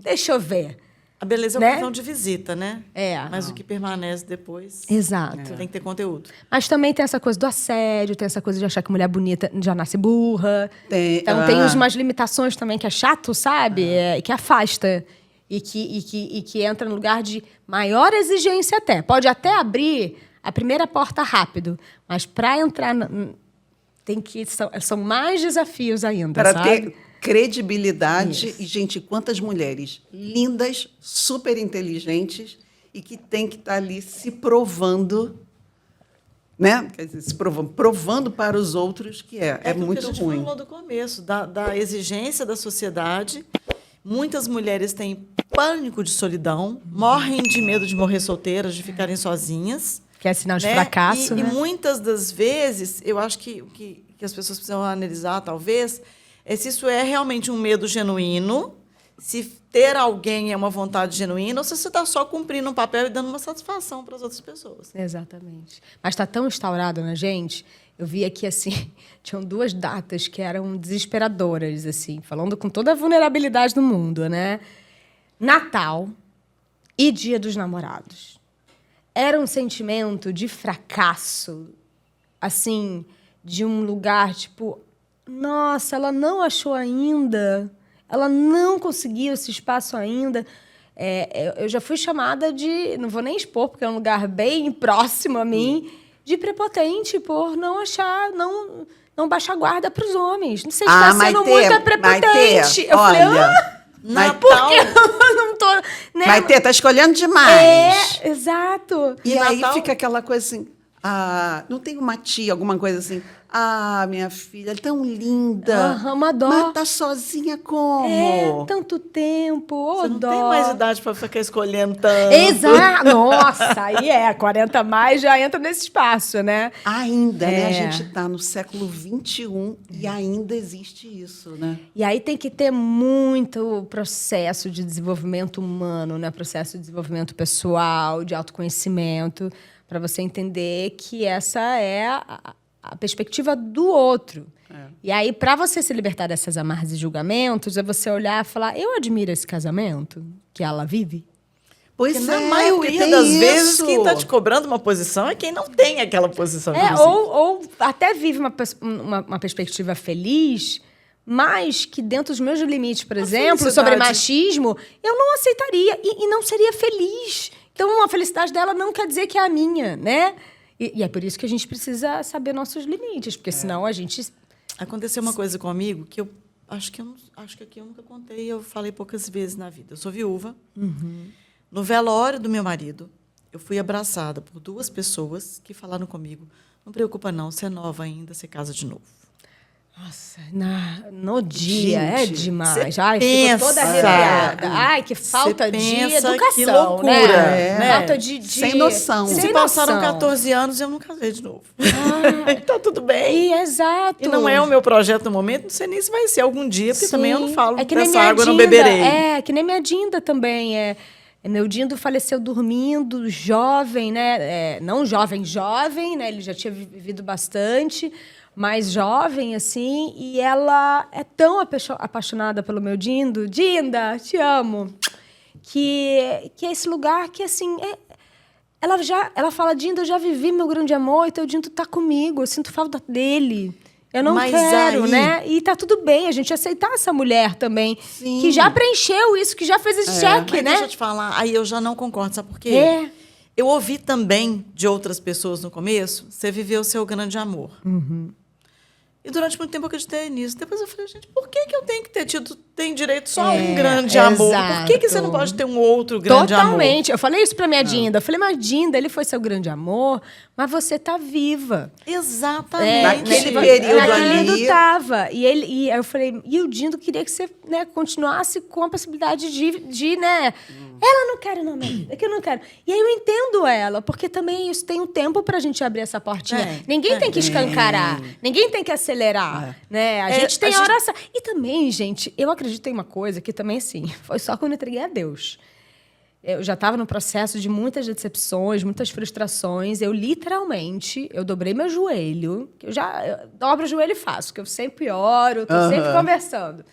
deixa eu ver.
A beleza é um
Né?
cartão de visita, né?
É.
Mas o que permanece depois
Exato.
tem que ter conteúdo.
Mas também tem essa coisa do assédio, tem essa coisa de achar que mulher bonita já nasce burra. Então, tem umas limitações também que é chato, sabe? Que afasta. E que entra no lugar de maior exigência até. Pode até abrir a primeira porta rápido, mas para entrar são mais desafios ainda,
Para
sabe?
ter credibilidade. E, gente, quantas mulheres lindas, super inteligentes e que tem que estar ali se provando, né? Quer dizer, provando para os outros que é
aquilo
muito
que a gente
ruim.
falou do começo, da exigência da sociedade. Muitas mulheres têm pânico de solidão, morrem de medo de morrer solteiras, de ficarem sozinhas.
Que é sinal de
né?
fracasso,
E
né?
muitas das vezes, eu acho que as pessoas precisam analisar, talvez, se isso é realmente um medo genuíno, se ter alguém é uma vontade genuína, ou se você está só cumprindo um papel e dando uma satisfação para as outras pessoas.
Exatamente. Mas está tão instaurado na gente. Eu vi aqui, assim, tinham 2 datas que eram desesperadoras, assim, falando com toda a vulnerabilidade do mundo, né? Natal e Dia dos Namorados. Era um sentimento de fracasso, assim, de um lugar, tipo, nossa, ela não achou ainda, ela não conseguiu esse espaço ainda. Eu já fui chamada de, não vou nem expor, porque é um lugar bem próximo a mim, de prepotente por não achar, não baixar guarda para os homens. Não sei se está sendo muito prepotente. Eu falei,
Natal.
por que eu não tô... Né?
Maitê, tá escolhendo demais.
Exato.
E
E
aí
Natal?
fica aquela coisa assim, não tem uma tia, alguma coisa assim, minha filha, tão linda.
Uma dó.
Mas tá sozinha como?
Tanto tempo,
Você não
dó.
tem mais idade para ficar escolhendo tanto.
Exato. Nossa, aí 40 a mais já entra nesse espaço, né?
Ainda, né? A gente está no século XXI e ainda existe isso, né?
E aí tem que ter muito processo de desenvolvimento humano, né? Processo de desenvolvimento pessoal, de autoconhecimento, para você entender que essa é a perspectiva do outro. E aí, para você se libertar dessas amarras e julgamentos, é você olhar e falar, eu admiro esse casamento que ela vive.
Pois
Porque
é,
na maioria
tem
das
isso.
vezes, quem está te cobrando uma posição é quem não tem aquela posição. inclusive.
Ou até vive uma perspectiva feliz, mas que dentro dos meus limites, por exemplo,
felicidade.
sobre machismo, eu não aceitaria e não seria feliz. Então, a felicidade dela não quer dizer que é a minha, né? E é por isso que a gente precisa saber nossos limites, porque senão a gente...
Aconteceu uma coisa comigo que eu acho que aqui eu nunca contei, eu falei poucas vezes na vida. Eu sou viúva. No velório do meu marido, eu fui abraçada por 2 pessoas que falaram comigo, não preocupa não, você é nova ainda, você casa de novo.
Nossa, no dia é
Gente,
demais.
cê
Ai,
pensa.
fico toda arrepiada. Ai, que falta
Cê
de
pensa,
educação,
que loucura,
né?
né?
Falta de...
Sem noção.
Se
Sem
passaram
noção.
14 anos, eu não casei de novo.
Ah,
Tá tudo bem.
exato.
E não é o meu projeto no momento, não sei nem se vai ser algum dia, porque também eu não
Sim.
falo
É que nem
dessa
minha
água eu não
Dinda,
beberei.
É, que nem minha Dinda também. Meu Dindo faleceu dormindo, jovem, né? Não jovem, né? Ele já tinha vivido bastante, mas jovem, assim. E ela é tão apaixonada pelo meu Dindo. Dinda, te amo. Que é esse lugar que, assim... Ela fala, Dinda, eu já vivi meu grande amor, então o Dindo tá comigo, eu sinto falta dele. Eu não
Mas
quero,
aí-
né? E tá tudo bem a gente aceitar essa mulher também,
Sim.
que já preencheu isso, que já fez esse cheque,
Mas
né?
deixa eu te falar, aí eu já não concordo, sabe por quê?
É.
Eu ouvi também de outras pessoas no começo, você viveu o seu grande amor. E durante muito tempo eu acreditei nisso. Depois eu falei, gente, por que eu tenho que ter tido, tem direito só a um grande amor? Por que você não pode ter um outro grande amor?
Totalmente. Eu falei isso pra minha Dinda. Eu falei, mas Dinda, ele foi seu grande amor, mas você tá viva.
Exatamente.
Naquele período
Naquele
ali-
Dindo tava. E aí eu falei, e o Dindo queria que você, né, continuasse com a possibilidade de né? Ela não quer, não, minha vida, é que eu não quero. E aí eu entendo ela, porque também isso tem um tempo pra gente abrir essa portinha. Ninguém tem que escancarar, ninguém tem que acelerar, né? A gente tem a hora certa. E também, gente, eu acredito em uma coisa que também, assim, foi só quando eu entreguei a Deus. Eu já estava no processo de muitas decepções, muitas frustrações. Eu dobrei meu joelho. Eu dobro o joelho e faço, que eu sempre oro, estou sempre conversando.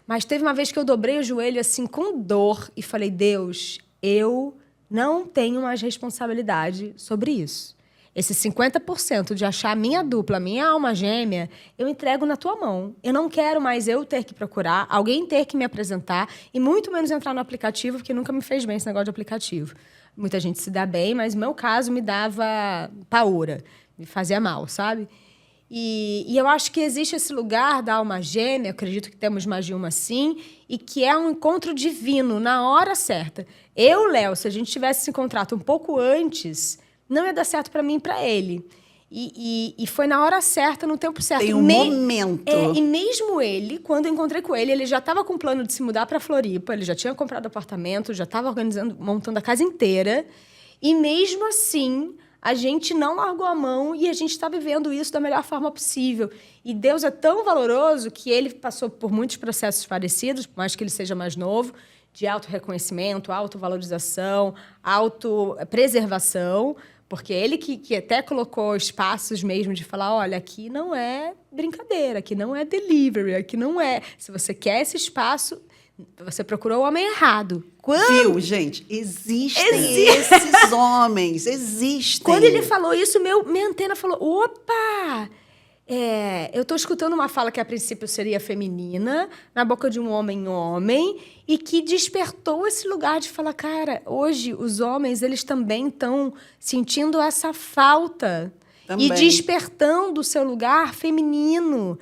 Mas teve uma vez que eu dobrei o joelho assim com dor e falei, Deus, eu não tenho mais responsabilidade sobre isso. Esse 50% de achar a minha dupla, a minha alma gêmea, eu entrego na tua mão. Eu não quero mais eu ter que procurar, alguém ter que me apresentar e muito menos entrar no aplicativo, porque nunca me fez bem esse negócio de aplicativo. Muita gente se dá bem, mas no meu caso me dava paura, me fazia mal, sabe? E eu acho que existe esse lugar da alma gêmea, acredito que temos mais de uma sim, e que é um encontro divino, na hora certa. Eu, Léo, se a gente tivesse se encontrado um pouco antes, não ia dar certo para mim e para ele. E foi na hora certa, no tempo certo.
Tem um momento.
E mesmo ele, quando eu encontrei com ele, ele já estava com o plano de se mudar para Floripa, ele já tinha comprado apartamento, já estava organizando, montando a casa inteira. E mesmo assim, a gente não largou a mão e a gente está vivendo isso da melhor forma possível. E Deus é tão valoroso que ele passou por muitos processos parecidos, por mais que ele seja mais novo, de autorreconhecimento, autovalorização, autopreservação, porque ele que até colocou espaços mesmo de falar, olha, aqui não é brincadeira, aqui não é delivery, aqui não é... Se você quer esse espaço, você procurou o homem errado.
Viu, gente? Existem esses homens, existem.
Quando ele falou isso, minha antena falou, opa! Eu estou escutando uma fala que a princípio seria feminina, na boca de um homem, e que despertou esse lugar de falar, cara, hoje os homens, eles também estão sentindo essa falta
Também.
e despertando o seu lugar feminino,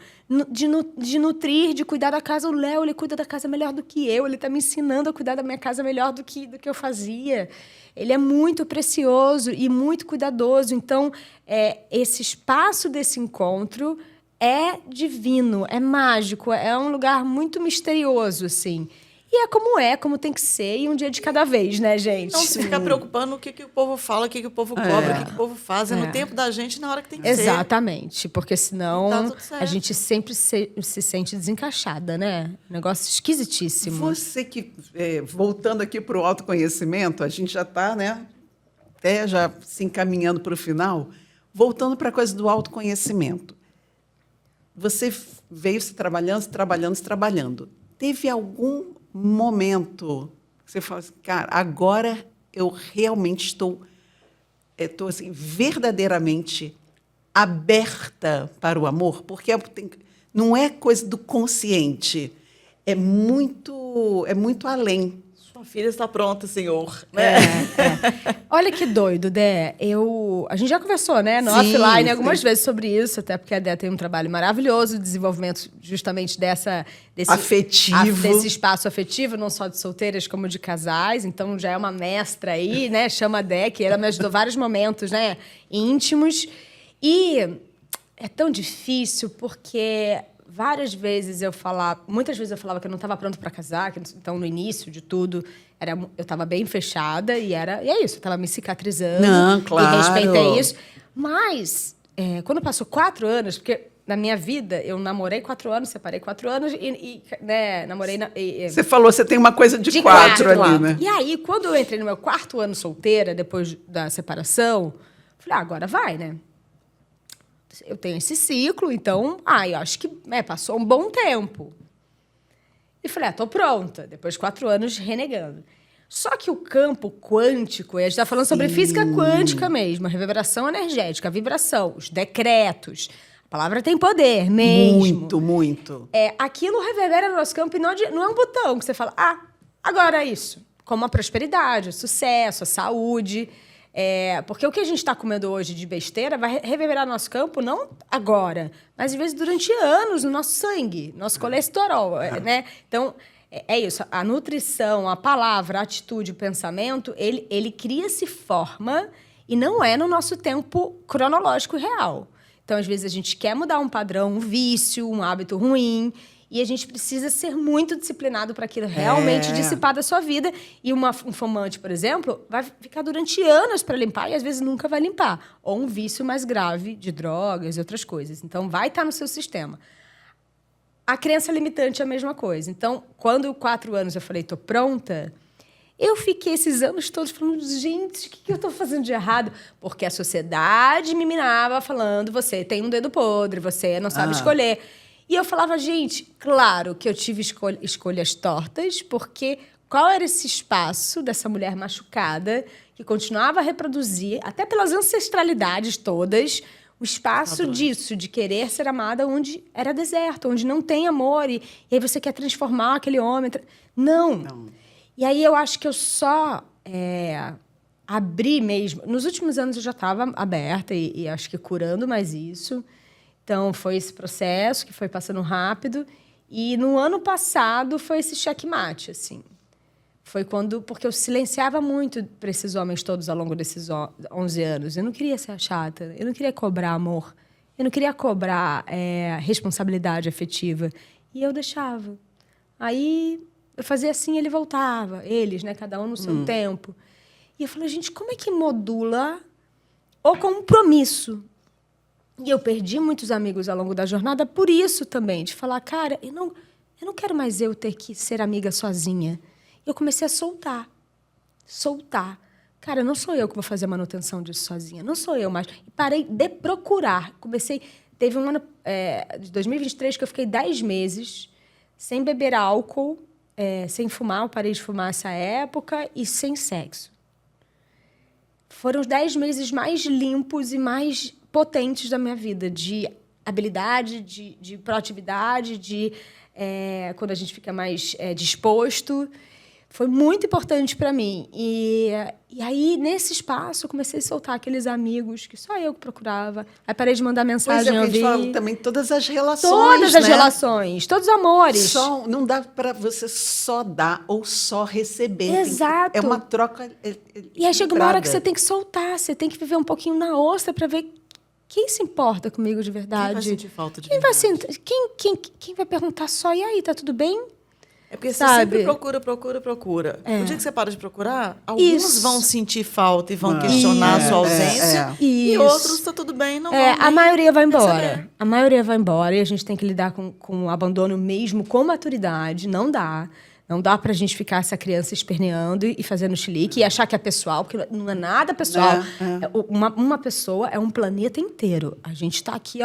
de nutrir, de cuidar da casa. O Léo, ele cuida da casa melhor do que eu, ele está me ensinando a cuidar da minha casa melhor do que eu fazia. Ele é muito precioso e muito cuidadoso. Então, esse espaço desse encontro é divino, é mágico, é um lugar muito misterioso, assim. E como tem que ser, e um dia de cada vez, né, gente?
Não se ficar preocupando o que o povo fala, o que o povo cobra, o que o povo faz. É no tempo da gente, na hora que tem que ser.
Exatamente, porque senão
Tá tudo certo.
a gente sempre se sente desencaixada, né? Um negócio esquisitíssimo.
Você que, voltando aqui para o autoconhecimento, a gente já está, né, até já se encaminhando para o final, voltando para a coisa do autoconhecimento. Você veio se trabalhando. Teve algum momento que você falou assim, cara, agora eu realmente estou assim, verdadeiramente aberta para o amor? Porque não é coisa do consciente, é muito além.
Sua a filha está pronta, Senhor.
Olha que doido, Dé. A gente já conversou, né, no
Sim,
offline algumas
sim.
vezes sobre isso, até porque a Dé tem um trabalho maravilhoso de desenvolvimento justamente desse
Afetivo.
desse espaço afetivo, não só de solteiras como de casais. Então já é uma mestra aí, né? Chama a Dé, que ela me ajudou vários momentos, né, íntimos. E é tão difícil porque muitas vezes eu falava que eu não estava pronta para casar, então no início de tudo eu estava bem fechada e é isso, eu estava me cicatrizando.
Não, claro.
E respeitei isso. Mas quando passou 4 anos, porque na minha vida eu namorei 4 anos, separei 4 anos né, namorei
Você falou, você tem uma coisa de
quatro
quatro ali, né?
E aí, quando eu entrei no meu 4º ano solteira, depois da separação, falei, agora vai, né? Eu tenho esse ciclo, então, eu acho que passou um bom tempo. E falei, tô pronta. Depois de 4 anos renegando. Só que o campo quântico, a gente está falando sobre física quântica mesmo, a reverberação energética, a vibração, os decretos. A palavra tem poder mesmo.
Muito, muito.
Aquilo reverbera no nosso campo e não é um botão que você fala, agora é isso. Como a prosperidade, o sucesso, a saúde. Porque o que a gente está comendo hoje de besteira vai reverberar no nosso campo não agora, mas às vezes durante anos no nosso sangue, nosso colesterol, né? Então, é isso. A nutrição, a palavra, a atitude, o pensamento, ele cria, se forma e não é no nosso tempo cronológico real. Então, às vezes, a gente quer mudar um padrão, um vício, um hábito ruim. E a gente precisa ser muito disciplinado para aquilo realmente dissipar da sua vida. E um fumante, por exemplo, vai ficar durante anos para limpar e às vezes nunca vai limpar. Ou um vício mais grave de drogas e outras coisas. Então, vai estar no seu sistema. A crença limitante é a mesma coisa. Então, quando 4 anos eu falei, tô pronta, eu fiquei esses anos todos falando, gente, o que eu estou fazendo de errado? Porque a sociedade me minava falando, você tem um dedo podre, você não sabe escolher. E eu falava, gente, claro que eu tive escolhas tortas, porque qual era esse espaço dessa mulher machucada que continuava a reproduzir, até pelas ancestralidades todas, o espaço disso, de querer ser amada onde era deserto, onde não tem amor, e aí você quer transformar aquele homem. Não. E aí eu acho que eu só abri mesmo. Nos últimos anos eu já estava aberta e acho que curando mais isso. Então, foi esse processo que foi passando rápido. E no ano passado foi esse checkmate, assim. Foi porque eu silenciava muito para esses homens todos ao longo desses 11 anos. Eu não queria ser a chata, eu não queria cobrar amor, eu não queria cobrar responsabilidade afetiva. E eu deixava. Aí, eu fazia assim, ele voltava. Eles, né? Cada um no seu tempo. E eu falei, gente, como é que modula o compromisso? E eu perdi muitos amigos ao longo da jornada por isso também, de falar, cara, eu não quero mais ter que ser amiga sozinha. E eu comecei a soltar. Cara, não sou eu que vou fazer a manutenção disso sozinha, não sou eu mais. E parei de procurar. Teve um ano de 2023 que eu fiquei 10 meses sem beber álcool, sem fumar, eu parei de fumar essa época, e sem sexo. Foram os 10 meses mais limpos e mais potentes da minha vida, de habilidade, de proatividade, quando a gente fica mais disposto. Foi muito importante para mim. E aí, nesse espaço, eu comecei a soltar aqueles amigos que só eu que procurava. Aí parei de mandar mensagem.
Pois a gente fala também todas as relações,
todas as relações, todos os amores.
Não dá para você só dar ou só receber.
Exato.
É uma troca.
E aí chega uma hora que você tem que soltar, você tem que viver um pouquinho na ostra para ver quem se importa comigo de verdade.
Quem vai sentir falta de
quem
verdade?
Quem vai perguntar só, e aí, tá tudo bem?
É porque você
Sabe?
sempre procura. No dia que você para de procurar, alguns vão sentir falta e vão questionar a sua ausência. E
Isso.
outros, tá tudo bem, não vão
A
nem
maioria vai
perceber.
embora. A maioria vai embora e a gente tem que lidar com o abandono mesmo com maturidade. Não dá. Não dá pra gente ficar essa criança esperneando e fazendo chilique e achar que é pessoal, porque não é nada pessoal. Uma pessoa é um planeta inteiro. A gente tá aqui,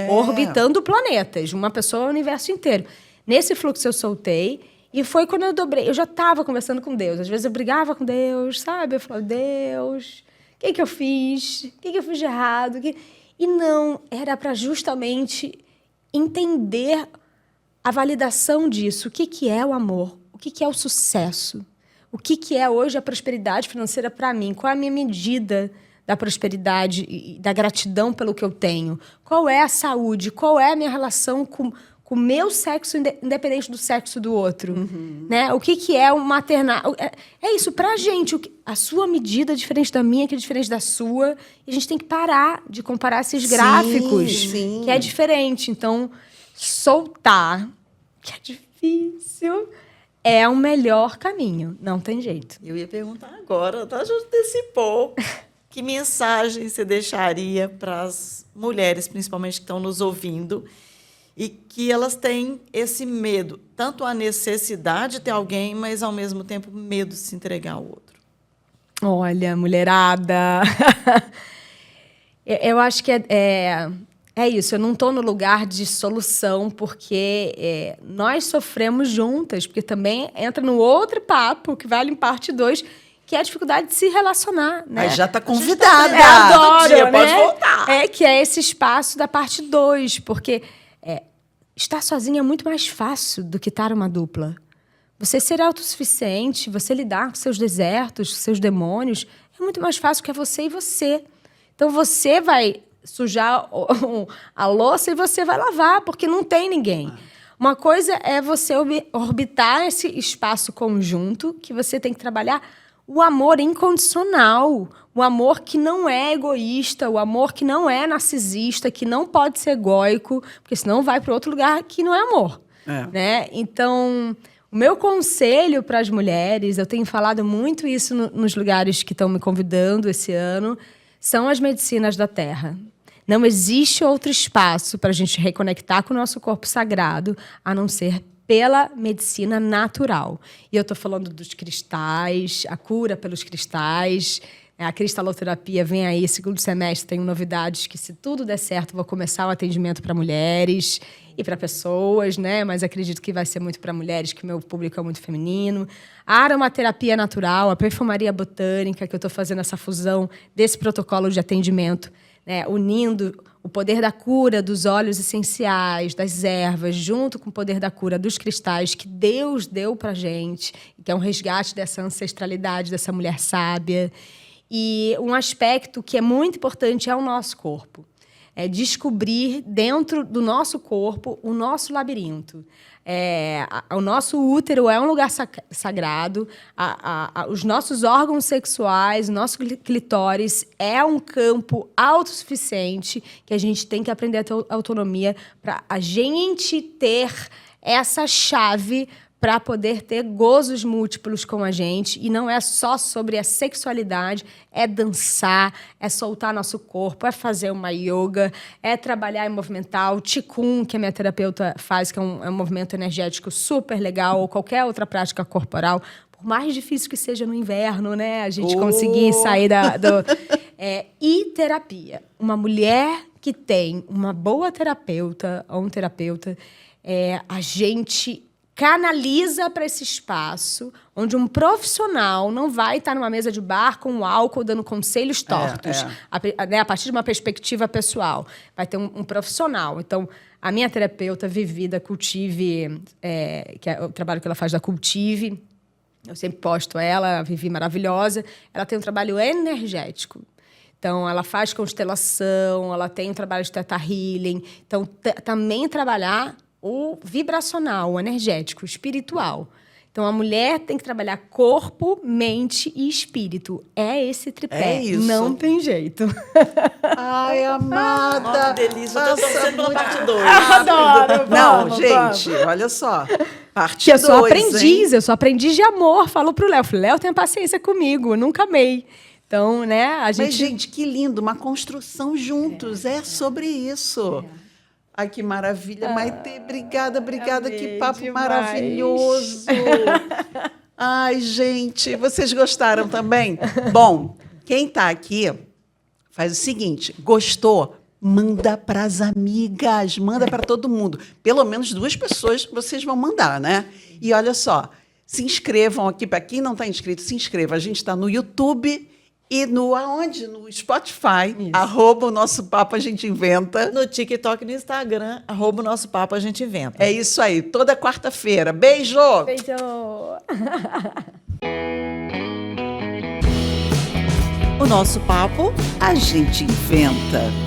orbitando planetas. Uma pessoa é o universo inteiro. Nesse fluxo eu soltei. E foi quando eu dobrei. Eu já estava conversando com Deus. Às vezes eu brigava com Deus, sabe? Eu falava, Deus, o que eu fiz? O que eu fiz de errado? E não, era para justamente entender a validação disso. O que é o amor? O que é o sucesso? O que é hoje a prosperidade financeira para mim? Qual é a minha medida da prosperidade e da gratidão pelo que eu tenho? Qual é a saúde? Qual é a minha relação com o meu sexo, independente do sexo do outro? Né? O que é o maternal? É isso, pra gente. A sua medida é diferente da minha, que é diferente da sua. E a gente tem que parar de comparar esses gráficos, que é diferente. Então, soltar, que é difícil, é o melhor caminho. Não tem jeito.
Eu ia perguntar agora, tá? Já antecipou. Que mensagem você deixaria para as mulheres, principalmente que estão nos ouvindo, e que elas têm esse medo, tanto a necessidade de ter alguém, mas, ao mesmo tempo, medo de se entregar ao outro?
Olha, mulherada... eu acho que é isso. Eu não estou no lugar de solução, porque nós sofremos juntas, porque também entra no outro papo, que vale em parte 2, que é a dificuldade de se relacionar, né?
Mas já está convidada.
Adoro,
dia,
né?
pode voltar.
Que é esse espaço da parte 2, porque estar sozinha é muito mais fácil do que estar uma dupla. Você ser autossuficiente, você lidar com seus desertos, com seus demônios, é muito mais fácil que é você e você. Então, você vai sujar a louça e você vai lavar, porque não tem ninguém. Uma coisa é você orbitar esse espaço conjunto, que você tem que trabalhar o amor incondicional, o amor que não é egoísta, o amor que não é narcisista, que não pode ser egóico, porque senão vai para outro lugar que não é amor. Né? Então, o meu conselho para as mulheres, eu tenho falado muito isso nos lugares que estão me convidando esse ano, são as medicinas da Terra. Não existe outro espaço para a gente reconectar com o nosso corpo sagrado, a não ser pela medicina natural. E eu estou falando dos cristais, a cura pelos cristais. A cristaloterapia vem aí, segundo semestre, tenho novidades que, se tudo der certo, vou começar o atendimento para mulheres e para pessoas, né? Mas acredito que vai ser muito para mulheres, que o meu público é muito feminino. A aromaterapia natural, a perfumaria botânica, que eu estou fazendo essa fusão desse protocolo de atendimento, né? Unindo o poder da cura dos óleos essenciais, das ervas, junto com o poder da cura dos cristais que Deus deu para a gente, que é um resgate dessa ancestralidade, dessa mulher sábia. E um aspecto que é muito importante é o nosso corpo. É descobrir dentro do nosso corpo o nosso labirinto. O nosso útero é um lugar sagrado, os nossos órgãos sexuais, o nosso clitóris é um campo autossuficiente que a gente tem que aprender a ter autonomia para a gente ter essa chave para poder ter gozos múltiplos com a gente. E não é só sobre a sexualidade, é dançar, é soltar nosso corpo, é fazer uma yoga, é trabalhar em movimental, Qigong, que a minha terapeuta faz, que é um movimento energético super legal, ou qualquer outra prática corporal, por mais difícil que seja no inverno, né? A gente conseguir sair e terapia. Uma mulher que tem uma boa terapeuta ou um terapeuta, a gente canaliza para esse espaço onde um profissional não vai estar numa mesa de bar com um álcool dando conselhos tortos, a partir de uma perspectiva pessoal. Vai ter um profissional. Então, a minha terapeuta, Vivida Cultive, que é o trabalho que ela faz da Cultive, eu sempre posto ela, a Vivi maravilhosa, ela tem um trabalho energético. Então, ela faz constelação, ela tem um trabalho de Theta Healing. Então, também trabalhar o vibracional, o energético, o espiritual. Então, a mulher tem que trabalhar corpo, mente e espírito. É esse tripé.
É isso.
Não tem jeito.
Ai, amada.
Que delícia. Eu tô torcendo pela parte 2.
Adoro.
Não,
vamos,
gente,
vamos.
olha só. Parte
Que eu sou
2,
aprendiz,
hein?
eu sou aprendiz de amor. Falo pro Léo, Léo, tenha paciência comigo, eu nunca amei. Então, né, a gente...
Mas, gente, que lindo, uma construção juntos. É sobre isso. Ai, que maravilha. Maitê, obrigada.
Amei
Que papo
demais.
maravilhoso. Ai, gente, vocês gostaram também? Bom, quem está aqui faz o seguinte, gostou? Manda para as amigas, manda para todo mundo. Pelo menos 2 pessoas vocês vão mandar, né? E olha só, se inscrevam aqui, para quem não está inscrito, se inscreva. A gente está no YouTube e aonde? No Spotify, @o Nosso Papo a gente inventa.
No TikTok e no Instagram, @o Nosso Papo a gente inventa.
É isso aí, toda quarta-feira. Beijo!
Beijo!
o nosso papo
A gente inventa.